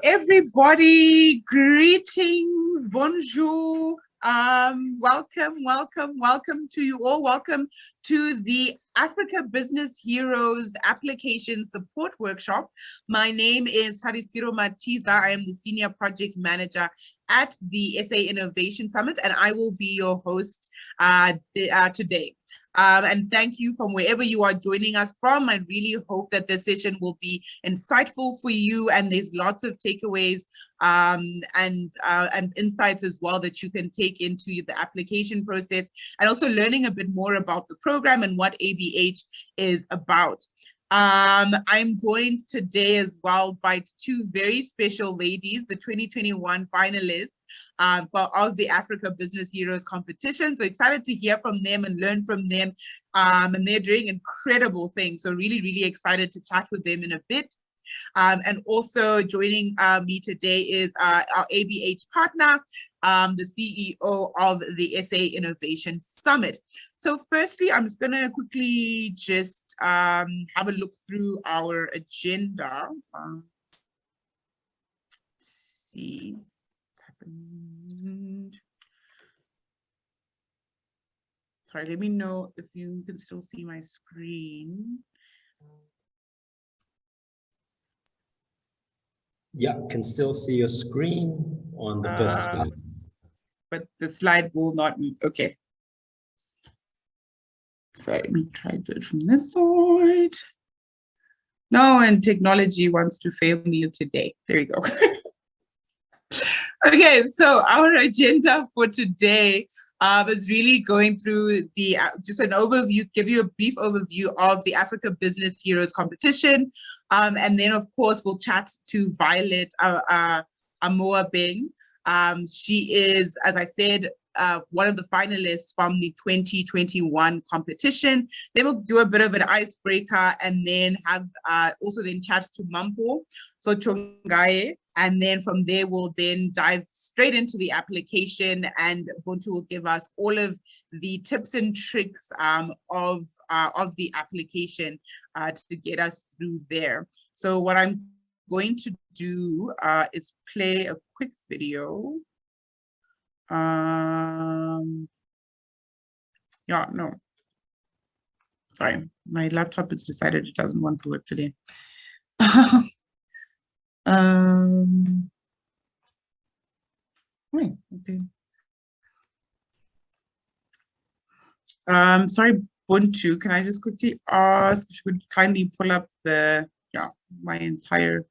everybody, greetings, bonjour, welcome to you all. Welcome to the Africa Business Heroes Application Support Workshop. My name is Harisiro Matiza. I am the Senior Project Manager at the SA Innovation Summit, and I will be your host today. And thank you from wherever you are joining us from. I really hope that this session will be insightful for you, and there's lots of takeaways and insights as well that you can take into the application process, and also learning a bit more about the program and what ABH is about. I'm joined today as well by two very special ladies, the 2021 finalists of the Africa Business Heroes competition. So excited to hear from them and learn from them. And they're doing incredible things. So really, really excited to chat with them in a bit. And also joining me today is our ABH partner, the CEO of the SA Innovation Summit. So firstly, I'm just going to quickly just have a look through our agenda. Let's see what's happened. Sorry, let me know if you can still see my screen. Yeah, can still see your screen on the first slide. But the slide will not move. Okay. So let me try to do it from this side. No, and technology wants to fail me today. There we go. Okay, so our agenda for today is really going through the just an overview, give you a brief overview of the Africa Business Heroes competition, and then of course we'll chat to Violet Amoabeng. She is, as I said, one of the finalists from the 2021 competition. Then we'll do a bit of an icebreaker, and then have also then chat to Mampo, so Chongaye, and then from there we'll then dive straight into the application, and Buntu will give us all of the tips and tricks of the application to get us through there. So what I'm going to do is play a quick video. Yeah, no, sorry, my laptop has decided it doesn't want to work today. Okay. Sorry, Buntu, can I just quickly ask if you could kindly pull up the, yeah, my entire.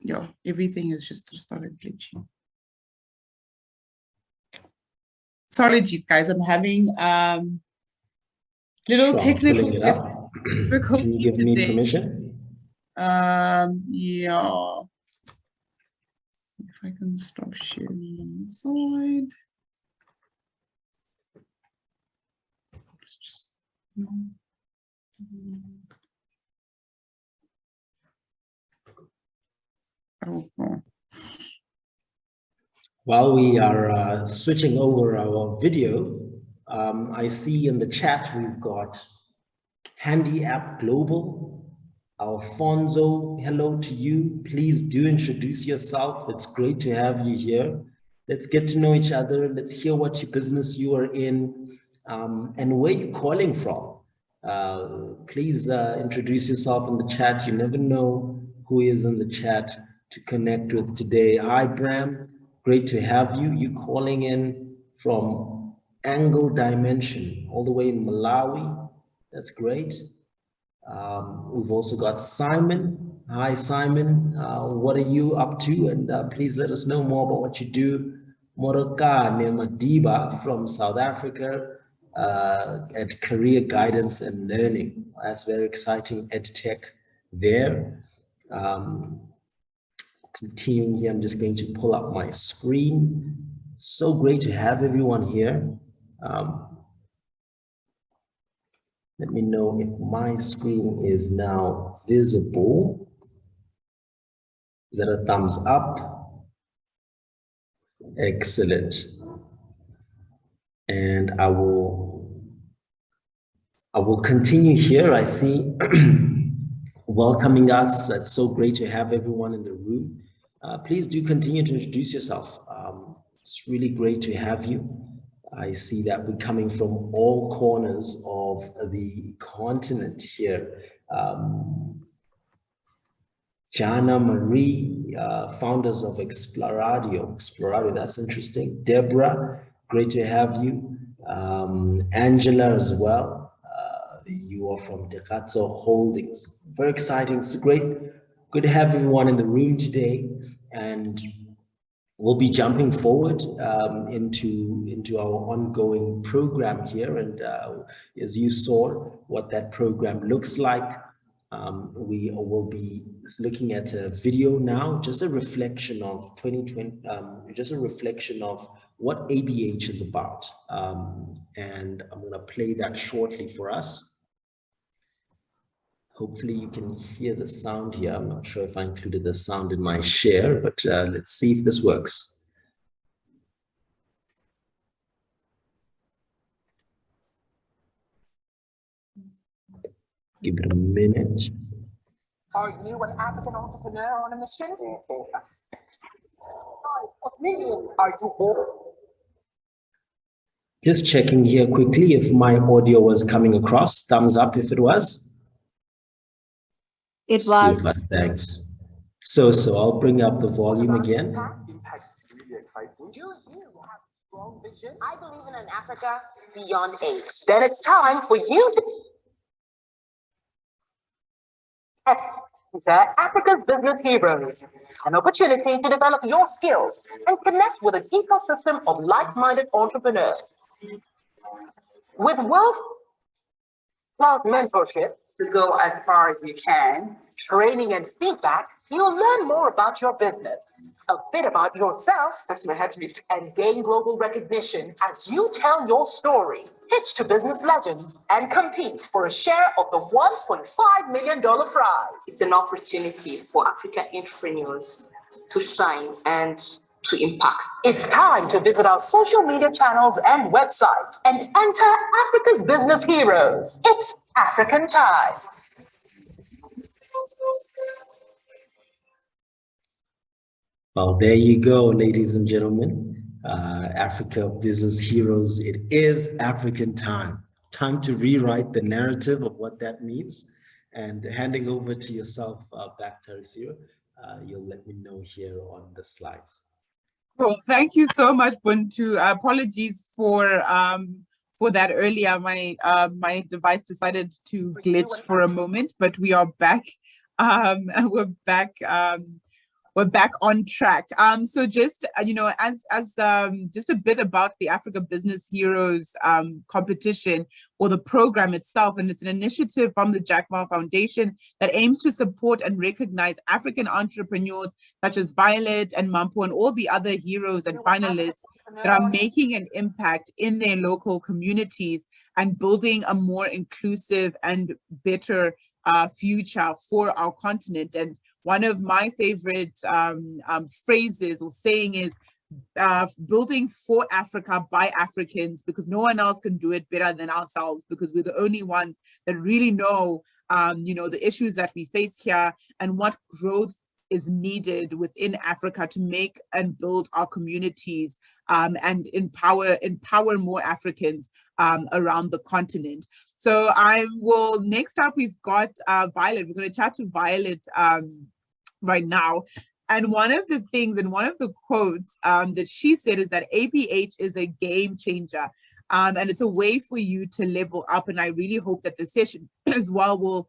Yeah, everything is just started glitching. Sorry, guys, I'm having little technical difficulties. Can you give me permission? Yeah. See if I can stop sharing on the side. It's just no. While we are switching over our video, I see in the chat we've got Handy App Global. Alfonso, hello to you. Please do introduce yourself. It's great to have you here. Let's get to know each other. Let's hear what your business you are in and where you're calling from. Please introduce yourself in the chat. You never know who is in the chat to connect with today. Hi, Bram. Great to have you. You calling in from Angle Dimension, all the way in Malawi. That's great. We've also got Simon. Hi, Simon. What are you up to? And please let us know more about what you do. Moroka Nemadiba from South Africa at Career Guidance and Learning. That's very exciting, EdTech there. Continuing here, I'm just going to pull up my screen. So great to have everyone here. Let me know if my screen is now visible. Is that a thumbs up? Excellent. And I will continue here. I see welcoming us. It's so great to have everyone in the room. Please do continue to introduce yourself. It's really great to have you. I see that we're coming from all corners of the continent here. Jana Marie, founders of Exploradio, that's interesting. Deborah, great to have you. Angela as well. You are from Dekatso Holdings. Very exciting. It's good to have everyone in the room today. And we'll be jumping forward into our ongoing program here. And as you saw what that program looks like, we will be looking at a video now, just a reflection of 2020, just a reflection of what ABH is about. And I'm going to play that shortly for us. Hopefully you can hear the sound here. I'm not sure if I included the sound in my share, but let's see if this works. Give it a minute. Are you an African entrepreneur on a mission? Are you bored? Just checking here quickly if my audio was coming across. Thumbs up if it was. It was. Super, thanks. So I'll bring up the volume again. Do you have strong vision? I believe in an Africa beyond AIDS. Then it's time for you to Africa's Business Heroes, an opportunity to develop your skills and connect with an ecosystem of like-minded entrepreneurs. With world-class mentorship to go as far as you can, training and feedback, you'll learn more about your business, a bit about yourself, and gain global recognition as you tell your story, pitch to business legends, and compete for a share of the $1.5 million prize. It's an opportunity for African entrepreneurs to shine and to impact. It's time to visit our social media channels and website and enter Africa's Business Heroes. It's African time. Well, there you go, ladies and gentlemen. Africa Business Heroes. It is African time. Time to rewrite the narrative of what that means. And handing over to yourself back, Tarisira, you'll let me know here on the slides. Well, thank you so much, Buntu. Apologies for that earlier. My device decided to glitch for a moment, but we are back. We're back on track. So just just a bit about the Africa Business Heroes competition or the program itself, and it's an initiative from the Jack Ma Foundation that aims to support and recognize African entrepreneurs such as Violet and Mampo and all the other heroes and finalists that are making an impact in their local communities and building a more inclusive and better future for our continent. And one of my favorite phrases or saying is building for Africa by Africans, because no one else can do it better than ourselves, because we're the only ones that really know, the issues that we face here and what growth is needed within Africa to make and build our communities and empower more Africans around the continent. So next up, we've got Violet. We're going to chat to Violet right now. And one of the things and one of the quotes that she said is that ABH is a game changer. And it's a way for you to level up. And I really hope that the session as well will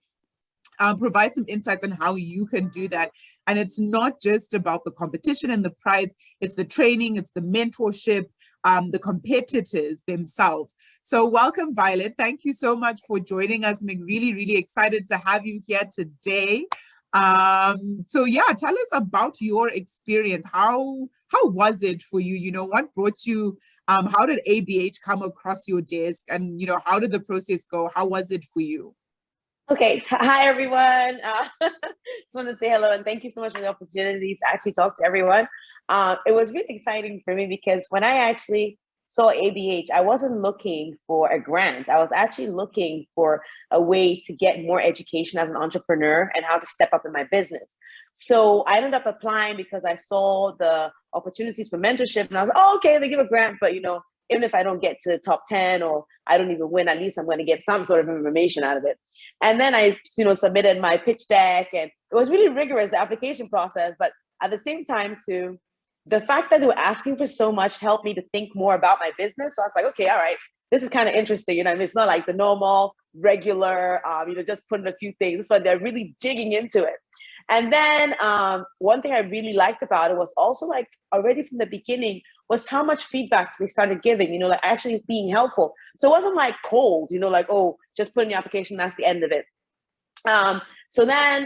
provide some insights on how you can do that. And it's not just about the competition and the prize, it's the training, it's the mentorship, the competitors themselves. So welcome, Violet. Thank you so much for joining us. I'm really, really excited to have you here today. So yeah, tell us about your experience. How was it for you? You know, what brought you, how did ABH come across your desk? And, how did the process go? How was it for you? Okay, hi everyone. Just want to say hello and thank you so much for the opportunity to actually talk to everyone. It was really exciting for me because when I actually saw ABH, I wasn't looking for a grant. I was actually looking for a way to get more education as an entrepreneur and how to step up in my business. So I ended up applying because I saw the opportunities for mentorship, and I was like, oh, okay, they give a grant, but you know, even if I don't get to the top 10 or I don't even win, at least I'm going to get some sort of information out of it. And then I, you know, submitted my pitch deck, and it was really rigorous, the application process. But at the same time, too, the fact that they were asking for so much helped me to think more about my business. So I was like, okay, all right, this is kind of interesting. You know, I mean, it's not like the normal, regular, you know, just putting a few things, but they're really digging into it. And then one thing I really liked about it was also like already from the beginning was how much feedback they started giving, you know, like actually being helpful. So it wasn't like cold, you know, like, oh, just put in your application, that's the end of it. So then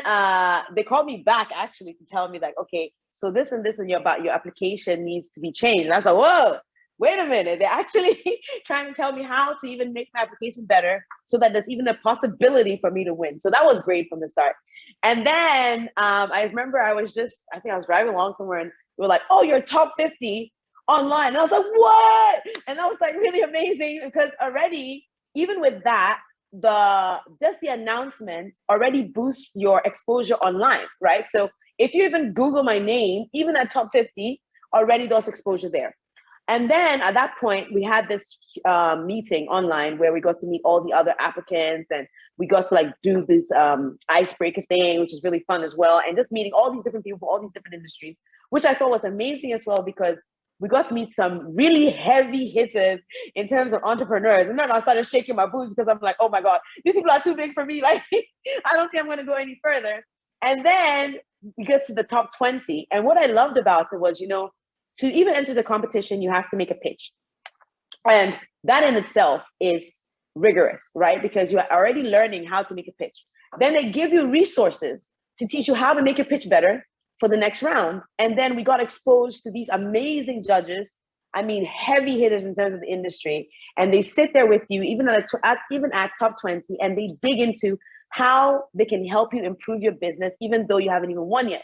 they called me back actually to tell me like, okay, so this and this and about your application needs to be changed. And I was like, whoa, wait a minute. They're actually trying to tell me how to even make my application better so that there's even a possibility for me to win. So that was great from the start. And then I remember I think I was driving along somewhere and we were like, oh, you're top 50 online. And I was like, what? And that was like really amazing because already, even with that, just the announcement already boosts your exposure online, right? So if you even Google my name, even at top 50, already there's exposure there. And then at that point, we had this meeting online where we got to meet all the other applicants, and we got to like do this icebreaker thing, which is really fun as well. And just meeting all these different people from all these different industries, which I thought was amazing as well, because we got to meet some really heavy hitters in terms of entrepreneurs. And then I started shaking my boots because I'm like, oh my God, these people are too big for me. Like, I don't think I'm going to go any further. And then we get to the top 20. And what I loved about it was, you know, to even enter the competition, you have to make a pitch. And that in itself is rigorous, right? Because you are already learning how to make a pitch. Then they give you resources to teach you how to make your pitch better for the next round. And then we got exposed to these amazing judges. I mean, heavy hitters in terms of the industry. And they sit there with you, even at top 20, and they dig into how they can help you improve your business, even though you haven't even won yet.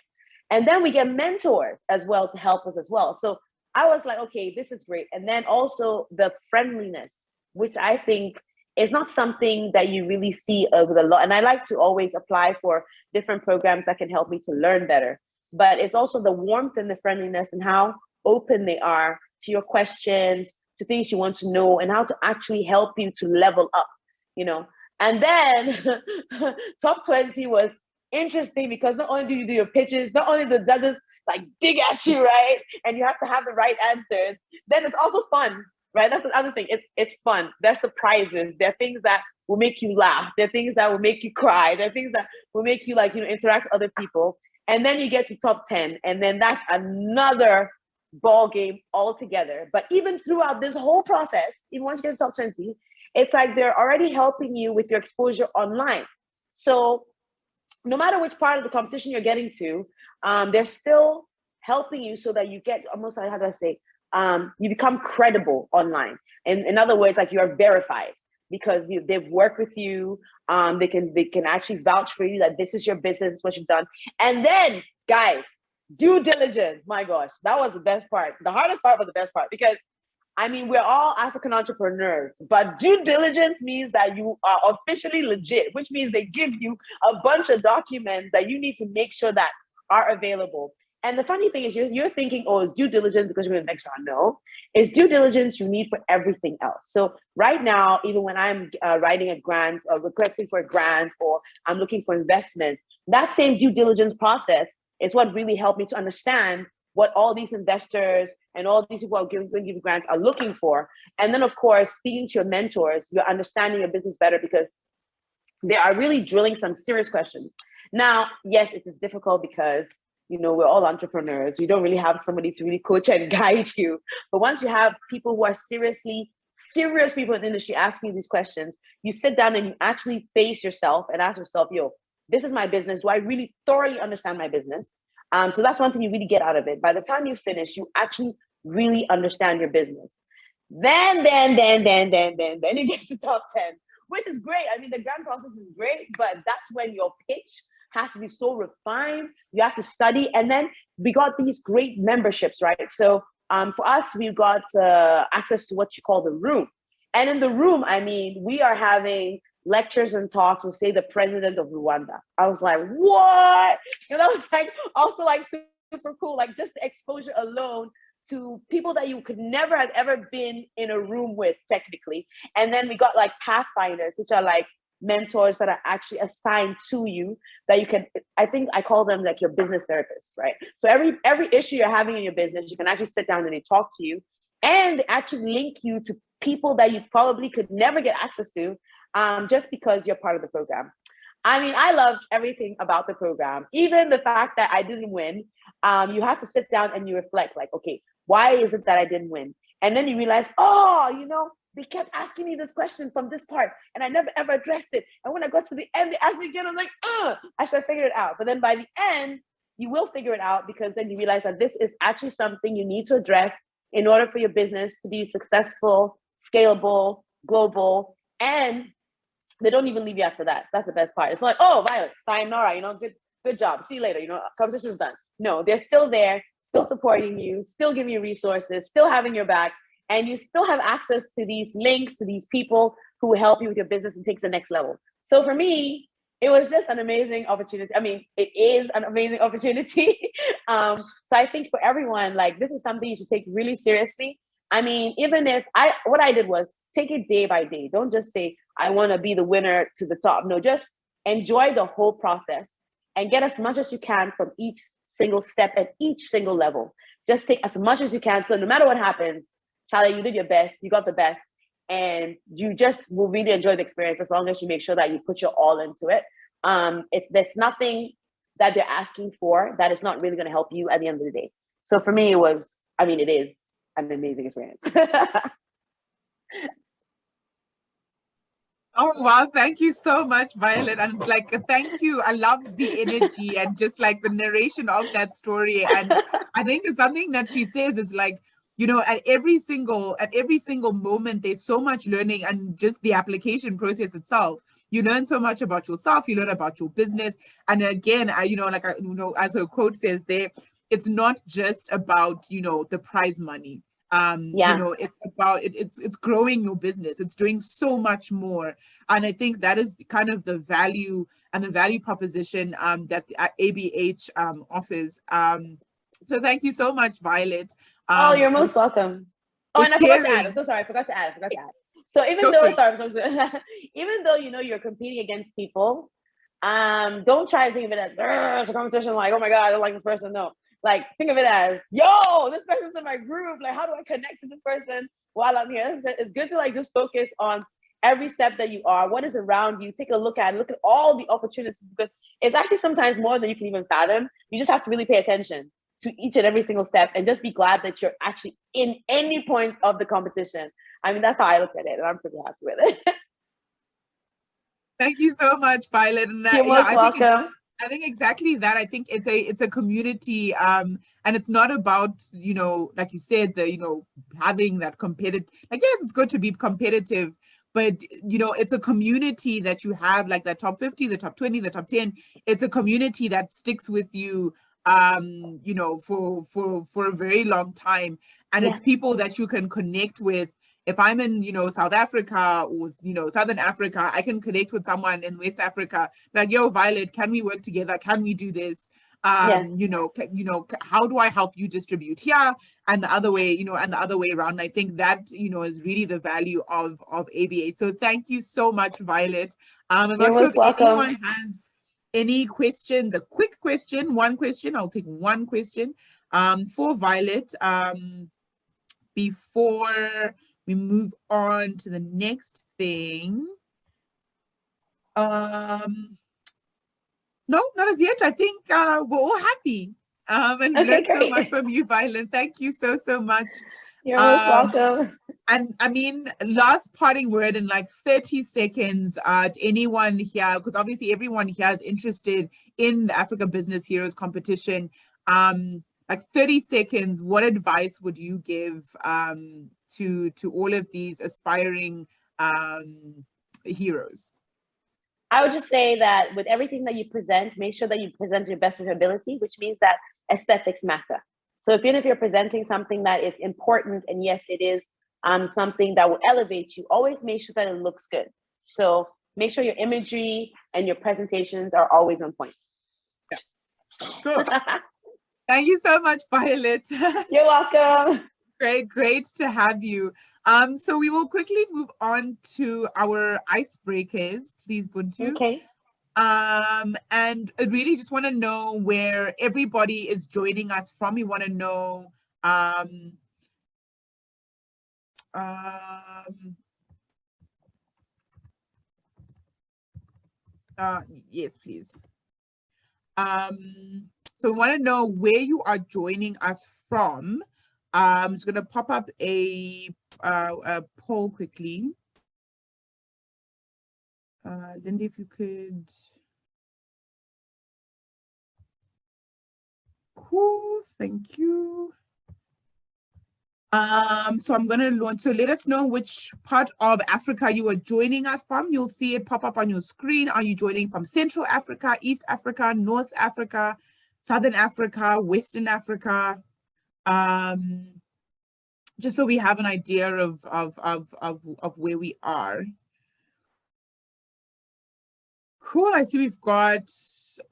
And then we get mentors as well to help us as well. So I was like, okay, this is great. And then also the friendliness, which I think is not something that you really see over the lot. And I like to always apply for different programs that can help me to learn better. But it's also the warmth and the friendliness and how open they are to your questions, to things you want to know, and how to actually help you to level up, you know. And then top 20 was interesting because not only do you do your pitches, not only the judges like dig at you, right? And you have to have the right answers. Then it's also fun, right? That's the other thing. It's fun. There's surprises. There are things that will make you laugh. There are things that will make you cry. There are things that will make you like, you know, interact with other people. And then you get to top 10, and then that's another ball game altogether. But even throughout this whole process, even once you get to top 20, it's like they're already helping you with your exposure online. So no matter which part of the competition you're getting to, they're still helping you so that you get almost, how do I say, you become credible online. And in other words, like you are verified because they've worked with you. They can actually vouch for you that this is your business, this is what you've done. And then, guys, due diligence. My gosh, that was the best part. The hardest part was the best part because, I mean, we're all African entrepreneurs, but due diligence means that you are officially legit, which means they give you a bunch of documents that you need to make sure that are available. And the funny thing is you're thinking, oh, it's due diligence because you're in the next round. No, it's due diligence you need for everything else. So right now, even when I'm writing a grant or requesting for a grant or I'm looking for investments, that same due diligence process is what really helped me to understand what all these investors and all these people who are going to give grants are looking for. And then, of course, speaking to your mentors, you're understanding your business better because they are really drilling some serious questions. Now, yes, it is difficult because, you know, we're all entrepreneurs. You don't really have somebody to really coach and guide you. But once you have people who are serious people in the industry asking you these questions, you sit down and you actually face yourself and ask yourself, yo, this is my business. Do I really thoroughly understand my business? So that's one thing you really get out of it. By the time you finish, you actually really understand your business. Then you get to top 10, which is great. I mean, the grant process is great, but that's when your pitch has to be so refined. You have to study. And then we got these great memberships, right? So For us, we've got access to what you call the room. And in the room, I mean, we are having lectures and talks with, say, the president of Rwanda. I was like, what? You know, that was like also like super cool, like just the exposure alone to people that you could never have ever been in a room with technically. And then we got like pathfinders, which are like mentors that are actually assigned to you that you can, I think I call them like your business therapists, right? So every issue you're having in your business, you can actually sit down and they talk to you and actually link you to people that you probably could never get access to just because you're part of the program. I mean, I loved everything about the program, even the fact that I didn't win. You have to sit down and you reflect like, okay, why is it that I didn't win? And then you realize, oh, you know, they kept asking me this question from this part and I never ever addressed it. And when I got to the end, they asked me again, I'm like, I should have figured it out. But then by the end, you will figure it out because then you realize that this is actually something you need to address in order for your business to be successful, scalable, global, and they don't even leave you after that. That's the best part. It's like, oh, Violet, sayonara, you know, good job. See you later, you know, competition's done. No, they're still there, still supporting you, still giving you resources, still having your back, and you still have access to these links, to these people who will help you with your business and take it to the next level. So for me, it was just an amazing opportunity. I mean, it is an amazing opportunity. So I think for everyone, like this is something you should take really seriously. I mean, even if what I did was take it day by day. Don't just say, I want to be the winner to the top. No, just enjoy the whole process and get as much as you can from each single step at each single level. Just take as much as you can. So no matter what happens, Charlie, you did your best, you got the best, and you just will really enjoy the experience as long as you make sure that you put your all into it. There's nothing that they're asking for that is not really going to help you at the end of the day. So for me, it is an amazing experience. Oh, wow. Thank you so much, Violet. And like, thank you. I love the energy and just like the narration of that story. And I think something that she says is like, you know, at every single moment, there's so much learning and just the application process itself. You learn so much about yourself, you learn about your business. And again, as her quote says there, it's not just about, you know, the prize money. You know, it's about it's growing your business. It's doing so much more. And I think that is kind of the value and the value proposition that ABH offers. So thank you so much, Violet. Oh, you're most welcome. Oh, and I forgot to add. I'm so sorry. I forgot to add. So even though you know you're competing against people, don't try to think of it as it's a competition. Like, oh my God, I don't like this person. No, like think of it as, yo, this person's in my group. Like, how do I connect to this person while I'm here? It's good to like just focus on every step that you are. What is around you? Take a look at all the opportunities because it's actually sometimes more than you can even fathom. You just have to really pay attention to each and every single step and just be glad that you're actually in any point of the competition. I mean, that's how I look at it, and I'm pretty happy with it. Thank you so much, Violet. And you're most welcome. I think exactly that. I think it's a community, and it's not about, you know, like you said, having that competitive. Like, yes, it's good to be competitive, but you know, it's a community that you have, like that top 50, the top 20, the top 10. It's a community that sticks with you, you know, for a very long time, and it's people that you can connect with. If I'm in, you know, South Africa or, you know, Southern Africa, I can connect with someone in West Africa. Like, yo, Violet, can we work together? Can we do this? You know, how do I help you distribute here? And the other way, you know, and the other way around. And I think that, you know, is really the value of ABH. So thank you so much, Violet. I'm not sure if anyone has any questions. A quick question, one question. I'll take one question for Violet before we move on to the next thing. No, not as yet. I think we're all happy. And learned so much from you, Violet. Thank you so much. You're most welcome. And I mean, last parting word in like 30 seconds to anyone here, because obviously everyone here is interested in the Africa Business Heroes competition. Like 30 seconds, what advice would you give to all of these aspiring heroes? I would just say that with everything that you present, make sure that you present your best of your ability, which means that aesthetics matter. So even if you're presenting something that is important, and yes, it is something that will elevate you, always make sure that it looks good. So make sure your imagery and your presentations are always on point. Cool. Thank you so much, Violet. You're welcome. Great to have you. So we will quickly move on to our icebreakers, please, Buntu. Okay. And I really just want to know where everybody is joining us from. We want to know yes, please. So we want to know where you are joining us from. I'm just going to pop up a poll quickly. Lindy, if you could. Cool, thank you. So I'm going to launch, so let us know which part of Africa you are joining us from. You'll see it pop up on your screen. Are you joining from Central Africa, East Africa, North Africa, Southern Africa, Western Africa? Just so we have an idea of where we are. Cool, I see we've got,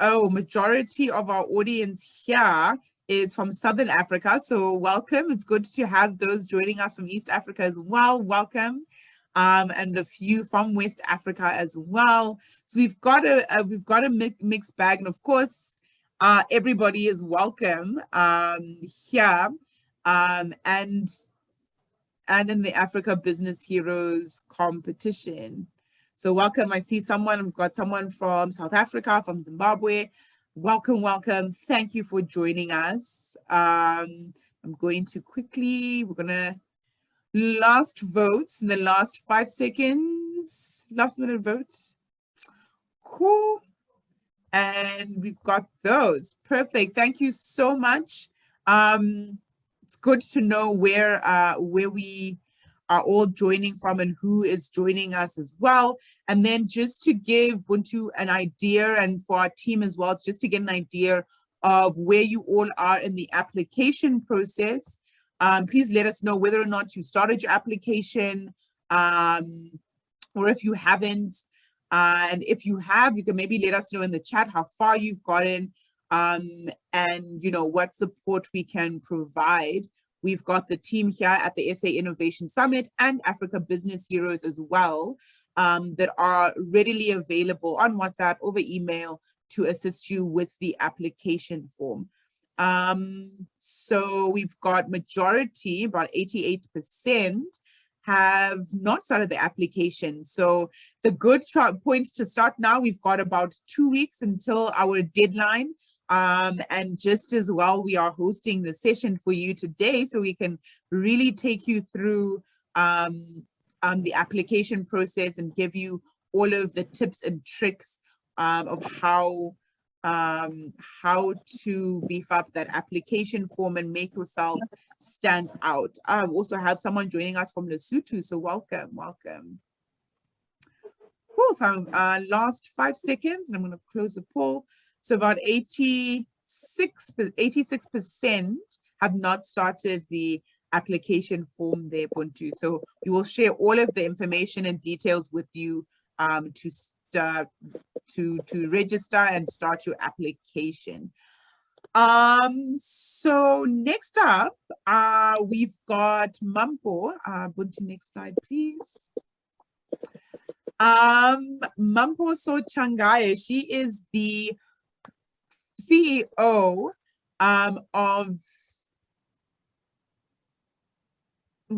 majority of our audience here is from Southern Africa. So welcome, it's good to have those joining us from East Africa as well, welcome. And a few from West Africa as well. So we've got a mixed bag, and of course, everybody is welcome here. And in the Africa Business Heroes competition. So welcome, I see someone, we've got someone from South Africa, from Zimbabwe. Welcome, welcome, thank you for joining us. I'm going to quickly, we're gonna, last votes in the last 5 seconds, last minute votes. Cool, and we've got those, perfect, thank you so much. It's good to know where we are all joining from and who is joining us as well. And then just to give Buntu an idea, and for our team as well, it's just to get an idea of where you all are in the application process. Please let us know whether or not you started your application, or if you haven't. And if you have, you can maybe let us know in the chat how far you've gotten, and what support we can provide. We've got the team here at the SA Innovation Summit and Africa Business Heroes as well, that are readily available on WhatsApp, over email, to assist you with the application form. So we've got majority, about 88%, have not started the application. So it's a good point to start now. We've got about 2 weeks until our deadline. And just as well, we are hosting the session for you today, so we can really take you through the application process and give you all of the tips and tricks of how to beef up that application form and make yourself stand out. I also have someone joining us from Lesotho, so welcome, welcome. Cool, so last 5 seconds, and I'm going to close the poll. So about 86% have not started the application form there, Buntu. So we will share all of the information and details with you to register and start your application. So next up, we've got Mampo. Buntu, next slide, please. Mampo Sochangaye, she is the CEO of, I'm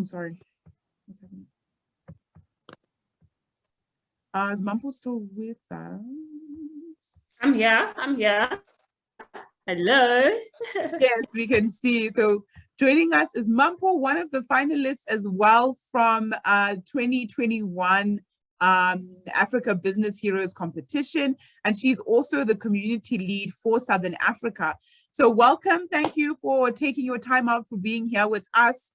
sorry. Is Mampo still with us? I'm here. Hello. Yes, we can see. So joining us is Mampo, one of the finalists as well from 2021 Africa Business Heroes competition, and she's also the community lead for Southern Africa. So welcome, thank you for taking your time out for being here with us.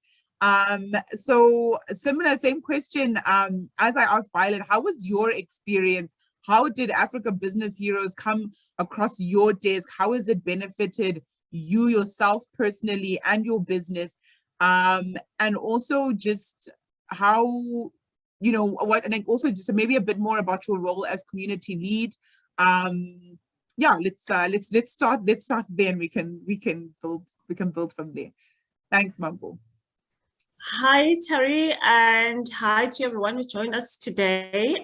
So same question as I asked Violet, how was your experience? How did Africa Business Heroes come across your desk? How has it benefited you yourself personally and your business, and also just how, you know, what, and then also just maybe a bit more about your role as community lead. Yeah, let's start there, and we can build from there. Thanks, Mampo. Hi, Terry, and hi to everyone who joined us today.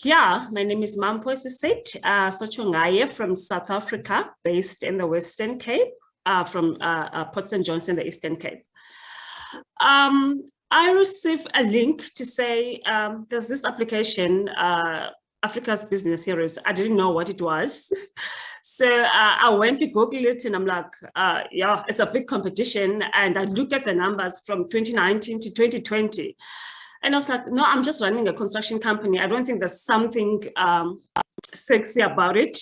Yeah, my name is Mampo, as you said, Sochongaye from South Africa, based in the Western Cape, from Port St. John's in the Eastern Cape. I received a link to say there's this application, Africa's Business Heroes. I didn't know what it was. So I went to Google it, and I'm like, yeah, it's a big competition. And I looked at the numbers from 2019 to 2020. And I was like, no, I'm just running a construction company. I don't think there's something sexy about it.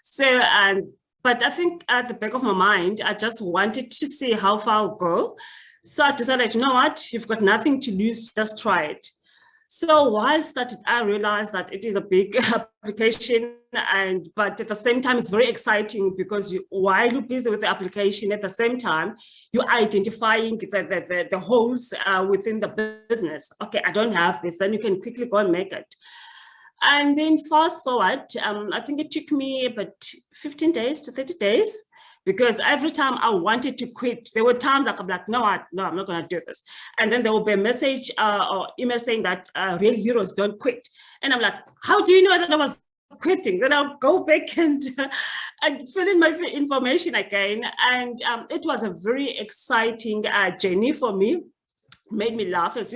So, but I think at the back of my mind, I just wanted to see how far I'll go. So I decided, you know what, you've got nothing to lose, just try it. So while I started, I realized that it is a big application, but at the same time, it's very exciting because while you're busy with the application, at the same time, you're identifying the holes within the business. Okay, I don't have this, then you can quickly go and make it. And then fast forward, I think it took me about 15 days to 30 days, because every time I wanted to quit, there were times that I'm like, no, I'm not going to do this. And then there will be a message or email saying that real heroes don't quit. And I'm like, how do you know that I was quitting? Then I'll go back and fill in my information again. And it was a very exciting journey for me. Made me laugh, as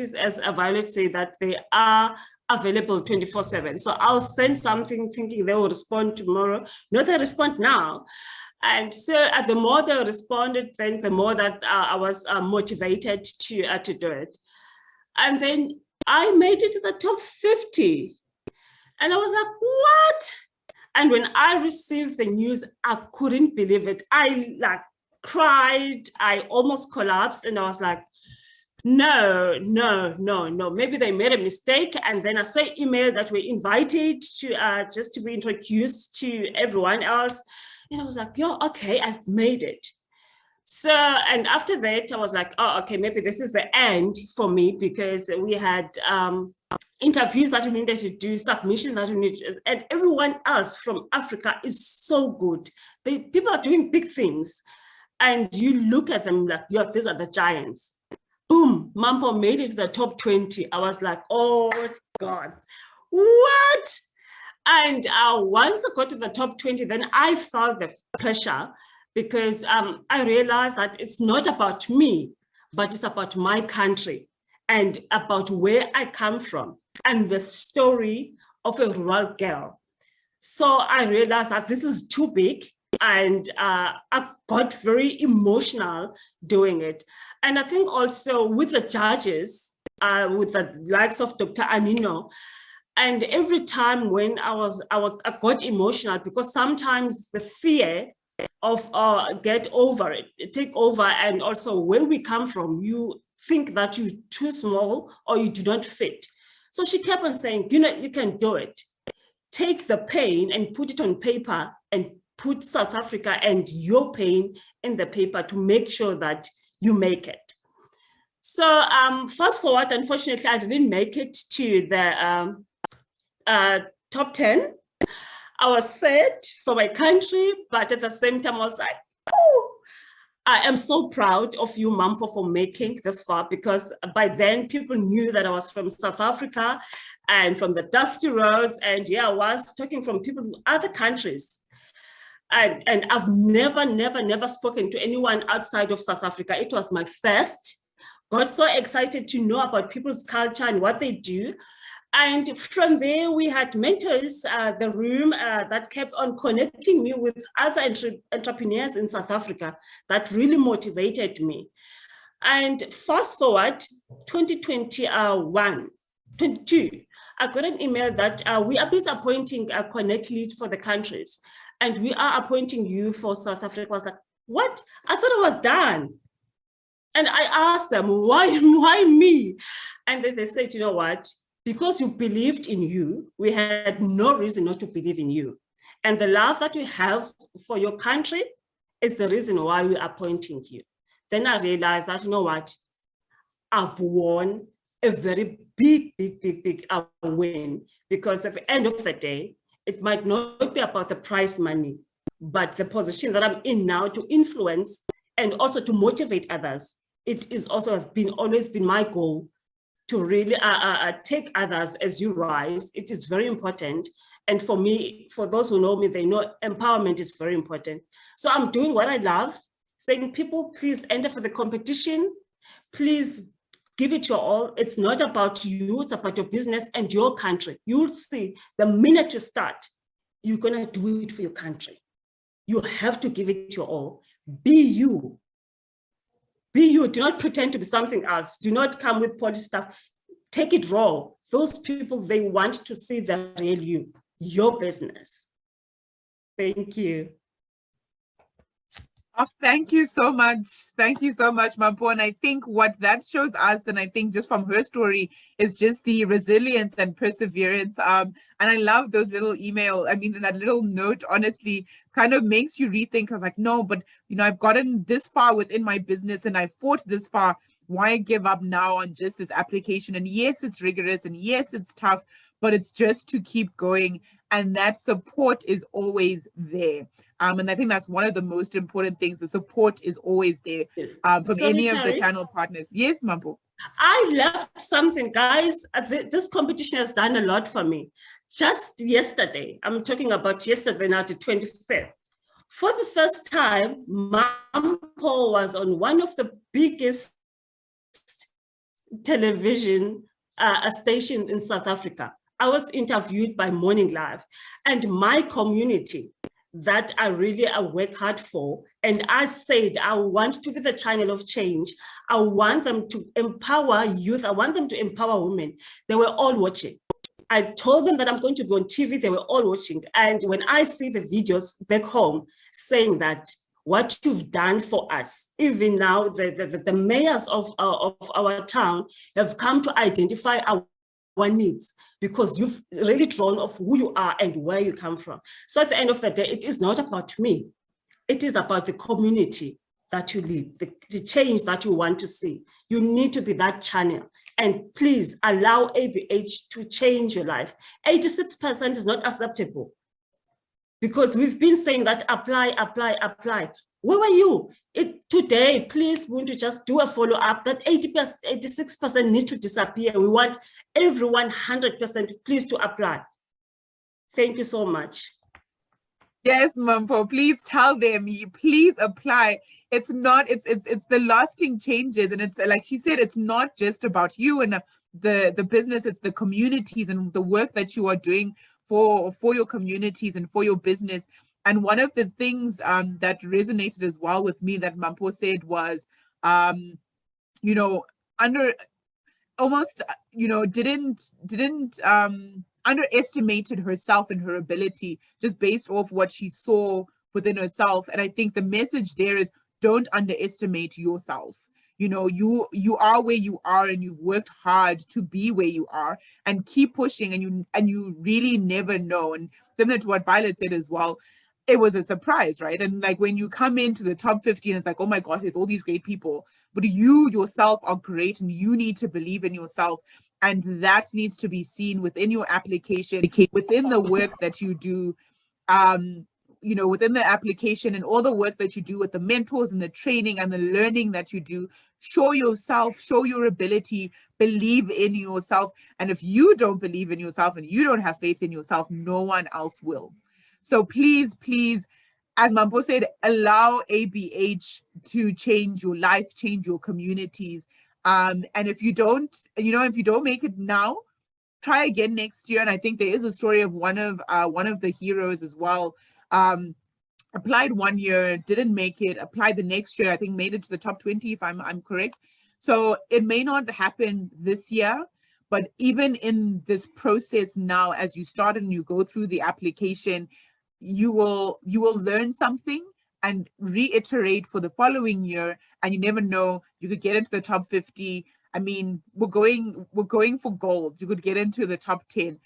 Violet said, that they are available 24/7. So I'll send something thinking they will respond tomorrow. No, they respond now. And so the more they responded, then the more that I was motivated to do it. And then I made it to the top 50. And I was like, what? And when I received the news, I couldn't believe it. I like cried, I almost collapsed, and I was like, no. Maybe they made a mistake. And then I saw an email that we're invited to just to be introduced to everyone else. And I was like, yeah, okay, I've made it. So, and after that, I was like, oh, okay, maybe this is the end for me, because we had interviews that we needed to do, submissions that we needed to, and everyone else from Africa is so good. People are doing big things. And you look at them like, yeah, these are the giants. Boom, Mampo made it to the top 20. I was like, oh God, what? And once I got to the top 20, then I felt the pressure, because I realized that it's not about me, but it's about my country and about where I come from and the story of a rural girl. So I realized that this is too big, and I got very emotional doing it. And I think also with the judges, with the likes of Dr. Anino, and every time when I got emotional, because sometimes the fear of get over it, take over, and also where we come from, you think that you're too small or you do not fit. So she kept on saying, you know, you can do it. Take the pain and put it on paper, and put South Africa and your pain in the paper to make sure that you make it. So fast forward, unfortunately, I didn't make it to the top 10. I was sad for my country, but at the same time, I was like, oh, I am so proud of you, Mampo, for making this far, because by then people knew that I was from South Africa and from the dusty roads. And yeah, I was talking from people from other countries. And I've never spoken to anyone outside of South Africa. It was my first. Got so excited to know about people's culture and what they do. And from there, we had mentors, the room that kept on connecting me with other entrepreneurs in South Africa that really motivated me. And fast forward, 2022, I got an email that we are busy appointing connect leads for the countries, and we are appointing you for South Africa. I was like, what? I thought I was done. And I asked them, why me? And then they said, you know what? Because you believed in you, we had no reason not to believe in you. And the love that you have for your country is the reason why we are appointing you. Then I realized that, you know what, I've won a very big win, because at the end of the day, it might not be about the prize money, but the position that I'm in now to influence and also to motivate others. It is also always been my goal to really take others as you rise. It is very important. And for me, for those who know me, they know empowerment is very important. So I'm doing what I love, saying, people, please enter for the competition. Please give it your all. It's not about you, it's about your business and your country. You'll see the minute you start, you're gonna do it for your country. You have to give it your all. Be you. Be you. Do not pretend to be something else. Do not come with polished stuff. Take it raw. Those people, they want to see the real you, your business. Thank you. Oh, thank you so much. Thank you so much, Mampo. And I think what that shows us, and I think just from her story, is just the resilience and perseverance. And I love those little that little note, honestly, kind of makes you rethink. I was like, no, but I've gotten this far within my business and I fought this far. Why give up now on just this application? And yes, it's rigorous and yes, it's tough, but it's just to keep going. And that support is always there. And I think that's one of the most important things. The support is always there from any of the channel partners. Yes, Mampo. I left something, guys. This competition has done a lot for me. Just yesterday, I'm talking about yesterday now, the 25th. For the first time, Mampo was on one of the biggest television stations in South Africa. I was interviewed by Morning Live, and my community that I work hard for. And I said, I want to be the channel of change. I want them to empower youth. I want them to empower women. They were all watching. I told them that I'm going to be on TV. They were all watching. And when I see the videos back home saying that what you've done for us, even now the mayors of our town have come to identify our needs, because you've really drawn off who you are and where you come from. So at the end of the day, it is not about me. It is about the community that you lead, the change that you want to see. You need to be that channel. And please allow ABH to change your life. 86% is not acceptable, because we've been saying that apply, apply, apply. Where were you? Today, please, we want to just do a follow-up. That 86% needs to disappear. We want everyone 100% please to apply. Thank you so much. Yes, Mampo, please tell them, please apply. It's the lasting changes. And it's like she said, it's not just about you and the business, it's the communities and the work that you are doing for your communities and for your business. And one of the things that resonated as well with me that Mampo said was, didn't underestimated herself and her ability just based off what she saw within herself. And I think the message there is, don't underestimate yourself. You are where you are, and you've worked hard to be where you are, and keep pushing, and you really never know. And similar to what Violet said as well, it was a surprise, right? And like when you come into the top 50 and it's like, oh my gosh, there's all these great people, but you yourself are great and you need to believe in yourself. And that needs to be seen within your application, within the work that you do, within the application and all the work that you do with the mentors and the training and the learning that you do. Show yourself, show your ability, believe in yourself. And if you don't believe in yourself and you don't have faith in yourself, no one else will. So please, as Mampo said, allow ABH to change your life, change your communities. And if you don't make it now, try again next year. And I think there is a story of one of the heroes as well. Applied one year, didn't make it, applied the next year, I think made it to the top 20 if I'm correct. So it may not happen this year, but even in this process now, as you start and you go through the application, you will learn something and reiterate for the following year, and you never know, you could get into the top 50. I mean, we're going for gold. You could get into the top 10.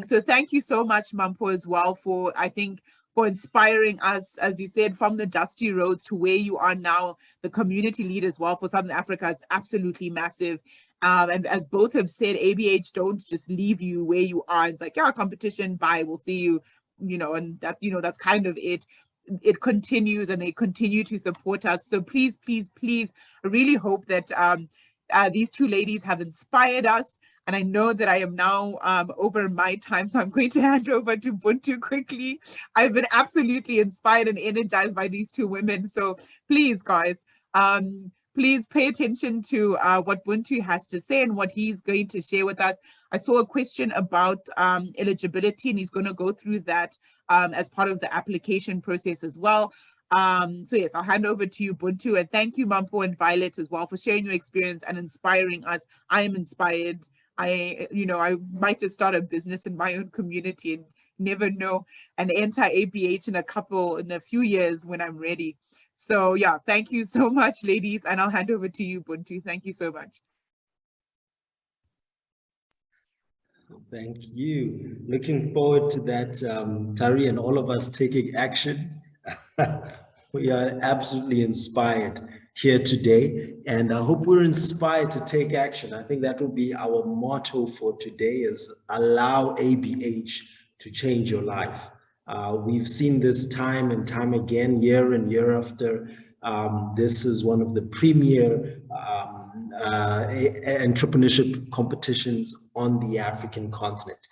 So thank you so much, Mampo, as well, for, I think, for inspiring us, as you said, from the dusty roads to where you are now. The community lead as well for Southern Africa is absolutely massive. And as both have said, ABH don't just leave you where you are. It's like, yeah, competition, bye, we'll see you, and that, that's kind of it. It continues, and they continue to support us. So please, please, please, I really hope that these two ladies have inspired us. And I know that I am now over my time, so I'm going to hand over to Buntu quickly. I've been absolutely inspired and energized by these two women. So please, guys, please pay attention to what Buntu has to say and what he's going to share with us. I saw a question about eligibility, and he's going to go through that as part of the application process as well. So yes, I'll hand over to you, Buntu, and thank you, Mampo and Violet, as well, for sharing your experience and inspiring us. I am inspired. I might just start a business in my own community and never know, and enter ABH in a few years when I'm ready. So yeah, thank you so much, ladies, and I'll hand over to you, Buntu. Thank you so much. Thank you. Looking forward to that, Tari, and all of us taking action. We are absolutely inspired here today, and I hope we're inspired to take action. I think that will be our motto for today, is allow ABH to change your life. We've seen this time and time again, year and year after. This is one of the premier entrepreneurship competitions on the African continent.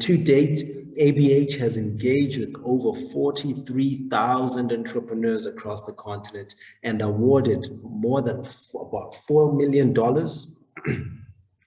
To date, ABH has engaged with over 43,000 entrepreneurs across the continent and awarded more than about $4 million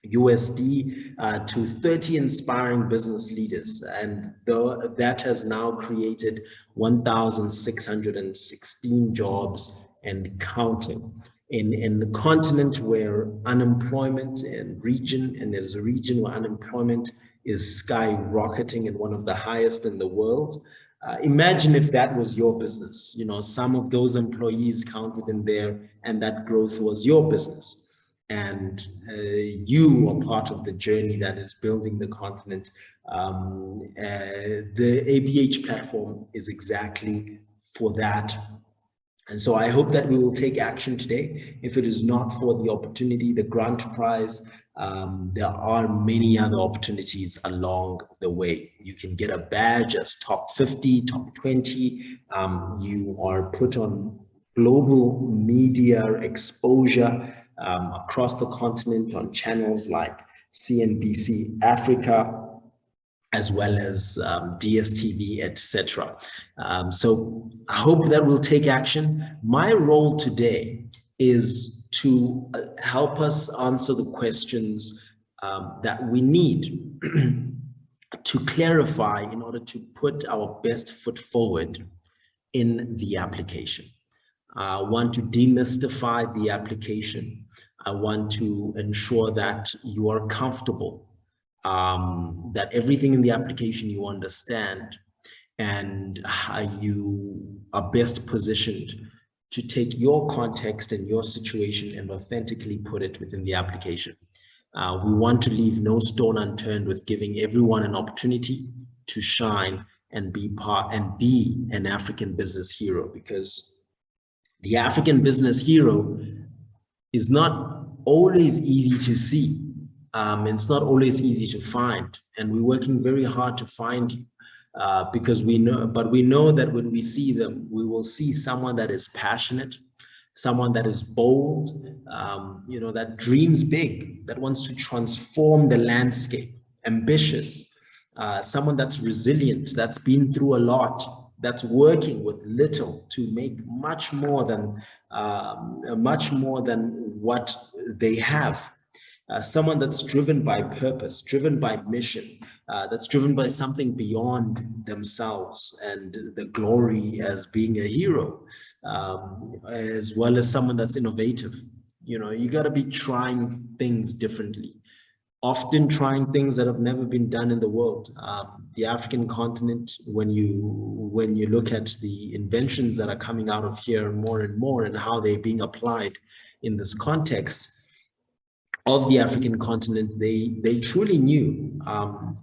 USD to 30 inspiring business leaders, and that has now created 1,616 jobs and counting in the continent where unemployment there's a region where unemployment is skyrocketing and one of the highest in the world. Imagine if that was your business, some of those employees counted in there, and that growth was your business. And you are part of the journey that is building the continent. The ABH platform is exactly for that. And so I hope that we will take action today. If it is not for the opportunity, the grant prize, there are many other opportunities along the way. You can get a badge as top 50, top 20. You are put on global media exposure across the continent on channels like CNBC Africa, as well as DSTV, etc. So I hope that we'll take action. My role today is to help us answer the questions that we need to clarify in order to put our best foot forward in the application. I want to demystify the application. I want to ensure that you are comfortable, that everything in the application you understand, and how you are best positioned to take your context and your situation and authentically put it within the application. We want to leave no stone unturned with giving everyone an opportunity to shine and be an African business hero, because the African business hero is not always easy to see. It's not always easy to find, and we're working very hard to find you, because we know that when we see them, we will see someone that is passionate, someone that is bold, that dreams big, that wants to transform the landscape, ambitious, someone that's resilient, that's been through a lot, that's working with little to make much more than what they have. Someone that's driven by purpose, driven by mission, that's driven by something beyond themselves and the glory as being a hero, as well as someone that's innovative. You got to be trying things differently, often trying things that have never been done in the world. The African continent, when you look at the inventions that are coming out of here more and more and how they're being applied in this context of the African continent, they truly knew,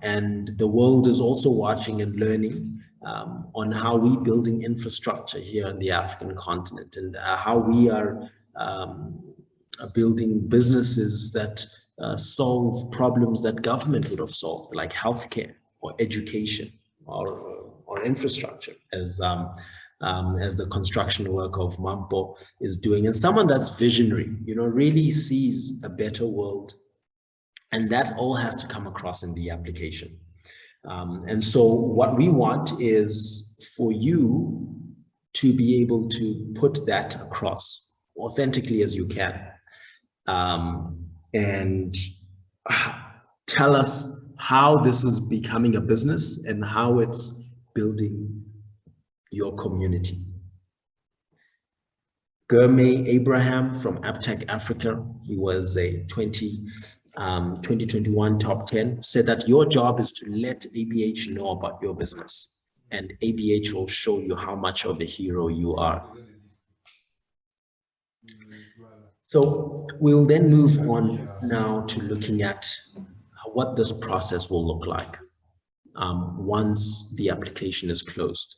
and the world is also watching and learning on how we building infrastructure here on the African continent, and how we are building businesses that solve problems that government would have solved, like healthcare or education or infrastructure, as the construction work of Mampo is doing, and someone that's visionary, you know, really sees a better world, and that all has to come across in the application. And so what we want is for you to be able to put that across authentically as you can, and tell us how this is becoming a business and how it's building your community. Gurmay Abraham from AppTech Africa, he was a 2021 top 10, said that your job is to let ABH know about your business, and ABH will show you how much of a hero you are. So we'll then move on now to looking at what this process will look like once the application is closed,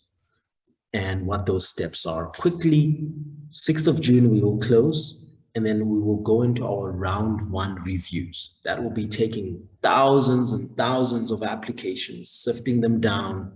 and what those steps are. Quickly, 6th of June, we will close, and then we will go into our round 1 reviews. That will be taking thousands and thousands of applications, sifting them down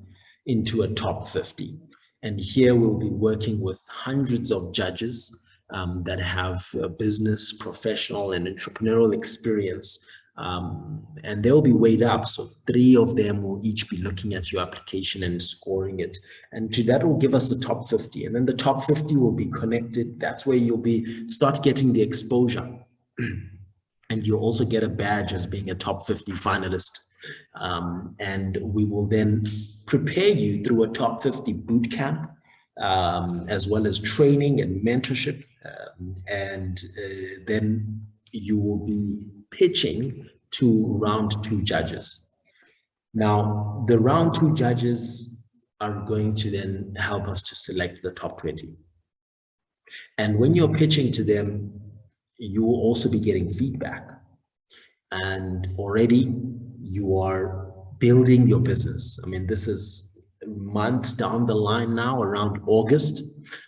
into a top 50. And here we'll be working with hundreds of judges that have business, professional, and entrepreneurial experience. And they'll be weighed up. So 3 of them will each be looking at your application and scoring it. And that will give us the top 50. And then the top 50 will be connected. That's where you'll start getting the exposure. And you'll also get a badge as being a top 50 finalist. And we will then prepare you through a top 50 boot camp, as well as training and mentorship. Then you will be pitching to round 2 judges. Now, the round 2 judges are going to then help us to select the top 20. And when you're pitching to them, you will also be getting feedback. And already you are building your business. I mean, this is months down the line now, around August,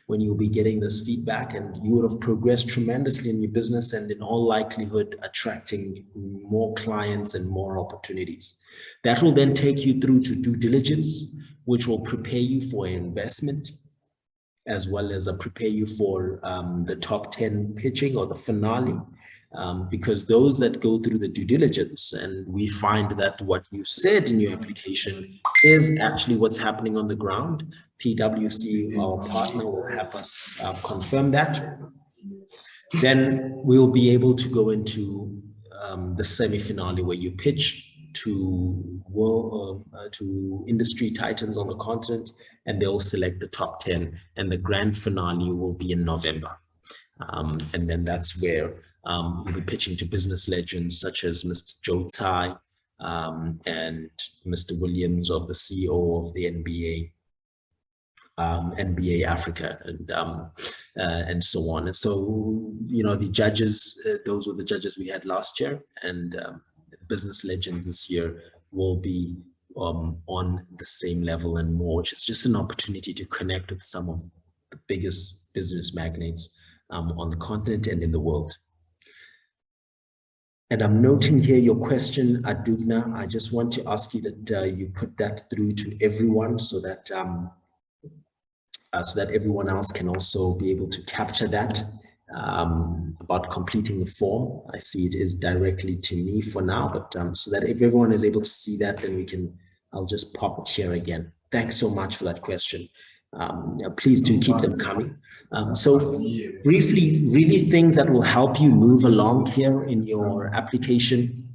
when you'll be getting this feedback, and you would have progressed tremendously in your business, and in all likelihood attracting more clients and more opportunities. That will then take you through to due diligence, which will prepare you for investment, as well as prepare you for the top 10 pitching or the finale. Because those that go through the due diligence, and we find that what you said in your application is actually what's happening on the ground. PwC, our partner, will help us confirm that. Then we'll be able to go into the semi-finale, where you pitch to industry titans on the continent, and they'll select the top 10, and the grand finale will be in November. And then that's where you'll be pitching to business legends such as Mr. Joe Tsai and Mr. Williams, of the CEO of the NBA Africa, and so on. And so, you know, the judges, those were the judges we had last year, and the business legends this year will be on the same level and more, which is just an opportunity to connect with some of the biggest business magnates on the continent and in the world. And I'm noting here your question, Aduvna. I just want to ask you that you put that through to everyone, so that everyone else can also be able to capture that about completing the form. I see it is directly to me for now, but so that if everyone is able to see that, then I'll just pop it here again. Thanks so much for that question. Please do keep them coming. So briefly, really things that will help you move along here in your application,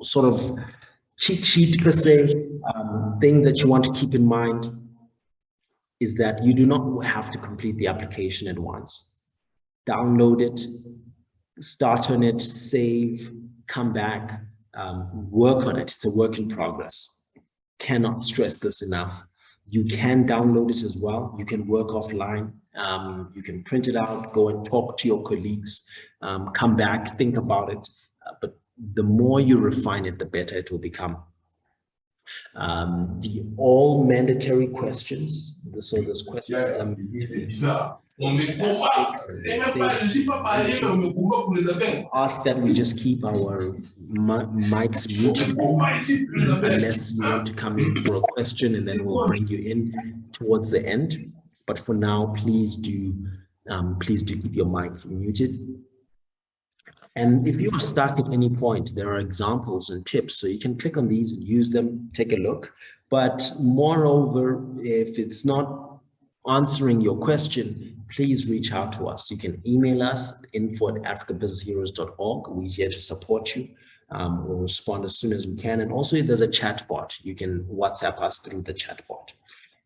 sort of cheat sheet per se, things that you want to keep in mind is that you do not have to complete the application at once. Download it, start on it, save, come back, work on it. It's a work in progress. Cannot stress this enough. You can download it as well. You can work offline. You can print it out, go and talk to your colleagues, come back, think about it. But the more you refine it, the better it will become. The all mandatory questions, so those questions ask that we just keep our mics muted unless you want to come in for a question, and then we'll bring you in towards the end. But for now, please do keep your mic muted. And if you are stuck at any point, there are examples and tips, so you can click on these and use them, take a look. But moreover, if it's not answering your question, please reach out to us. You can email us info@africabusinessheroes.org. We're here to support you. We'll respond as soon as we can. And also there's a chat bot. You can WhatsApp us through the chat bot.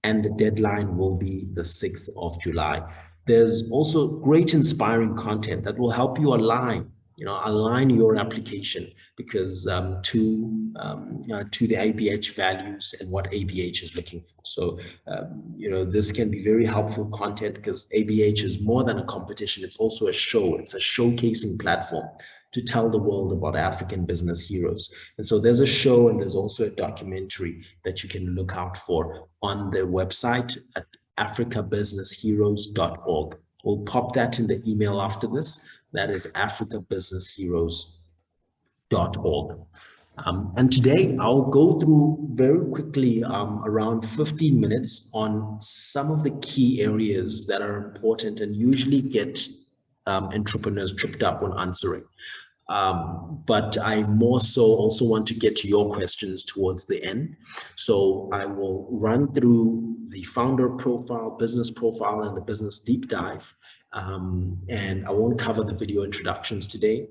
And the deadline will be the 6th of July. There's also great inspiring content that will help you align your application because to the ABH values and what ABH is looking for. So, this can be very helpful content because ABH is more than a competition. It's also a show. It's a showcasing platform to tell the world about African business heroes. And so there's a show and there's also a documentary that you can look out for on their website at africabusinessheroes.org. We'll pop that in the email after this. That is africabusinessheroes.org. And today I'll go through very quickly around 15 minutes on some of the key areas that are important and usually get entrepreneurs tripped up when answering. But I more so also want to get to your questions towards the end. So I will run through the founder profile, business profile, and the business deep dive. And I won't cover the video introductions today.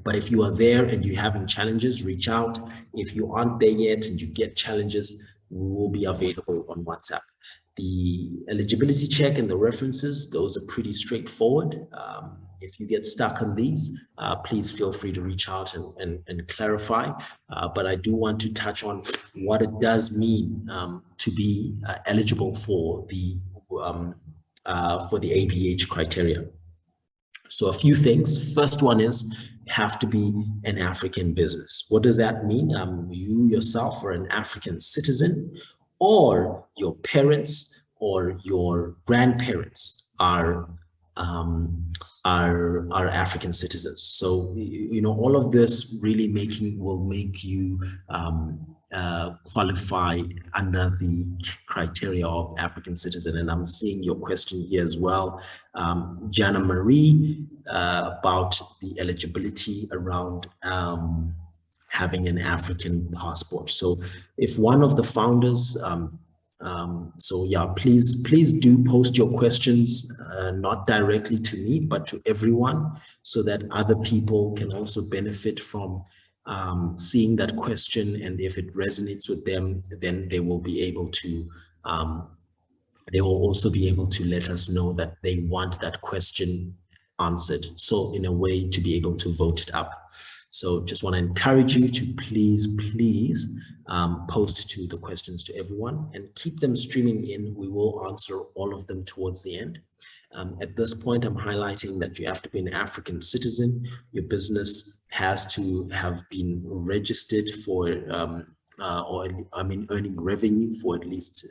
But if you are there and you're having challenges, reach out. If you aren't there yet and you get challenges, we will be available on WhatsApp. The eligibility check and the references, those are pretty straightforward. If you get stuck on these, please feel free to reach out and clarify. But I do want to touch on what it does mean to be eligible for the ABH criteria. So a few things. First one is have to be an African business. What does that mean? You yourself are an African citizen, or your parents or your grandparents are African citizens. So all of this really will make you qualify under the criteria of African citizen. And I'm seeing your question here as well, Jana Marie, about the eligibility around having an African passport. So if one of the founders, please do post your questions, not directly to me, but to everyone, so that other people can also benefit from seeing that question. And if it resonates with them, then they will be able to, they will also be able to let us know that they want that question answered. So in a way to be able to vote it up. So just want to encourage you to please post to the questions to everyone and keep them streaming in. We will answer all of them towards the end. At this point, I'm highlighting that you have to be an African citizen. Your business has to have been registered for, earning revenue for at least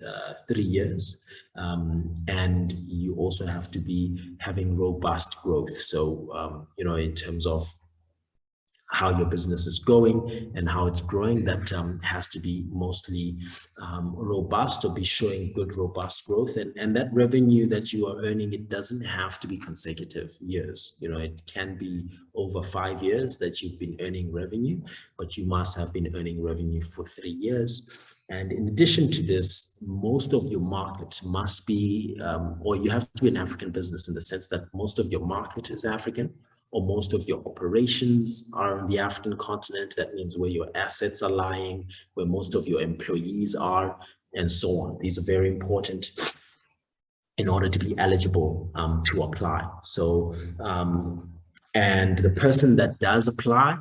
3 years. And you also have to be having robust growth. So, in terms of how your business is going and how it's growing, that has to be mostly robust, or be showing good robust growth. And that revenue that you are earning, it doesn't have to be consecutive years. It can be over 5 years that you've been earning revenue, but you must have been earning revenue for 3 years. And in addition to this, most of your market must be, or you have to be an African business in the sense that most of your market is African, or most of your operations are on the African continent. That means where your assets are lying, where most of your employees are, and so on. These are very important in order to be eligible to apply. So, and the person that does apply,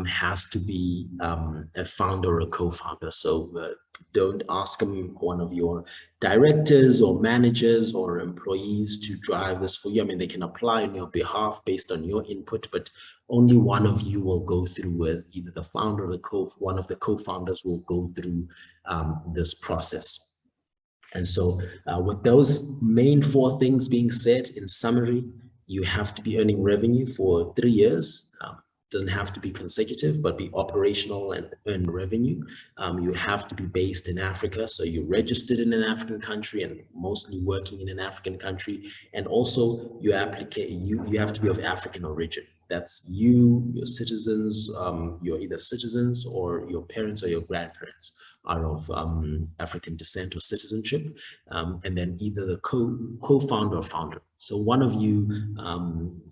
has to be a founder or a co-founder. So don't ask them, one of your directors or managers or employees, to drive this for you. I mean, they can apply on your behalf based on your input, but only one of you will go through, as either the founder or one of the co-founders will go through this process. And so with those main 4 things being said, in summary, you have to be earning revenue for 3 years. Doesn't have to be consecutive, but be operational and earn revenue. You have to be based in Africa, so you're registered in an African country and mostly working in an African country. And also you have to be of African origin. That's you, your citizens, you're either citizens or your parents or your grandparents are of African descent or citizenship, and then either the co-founder or founder. So one of you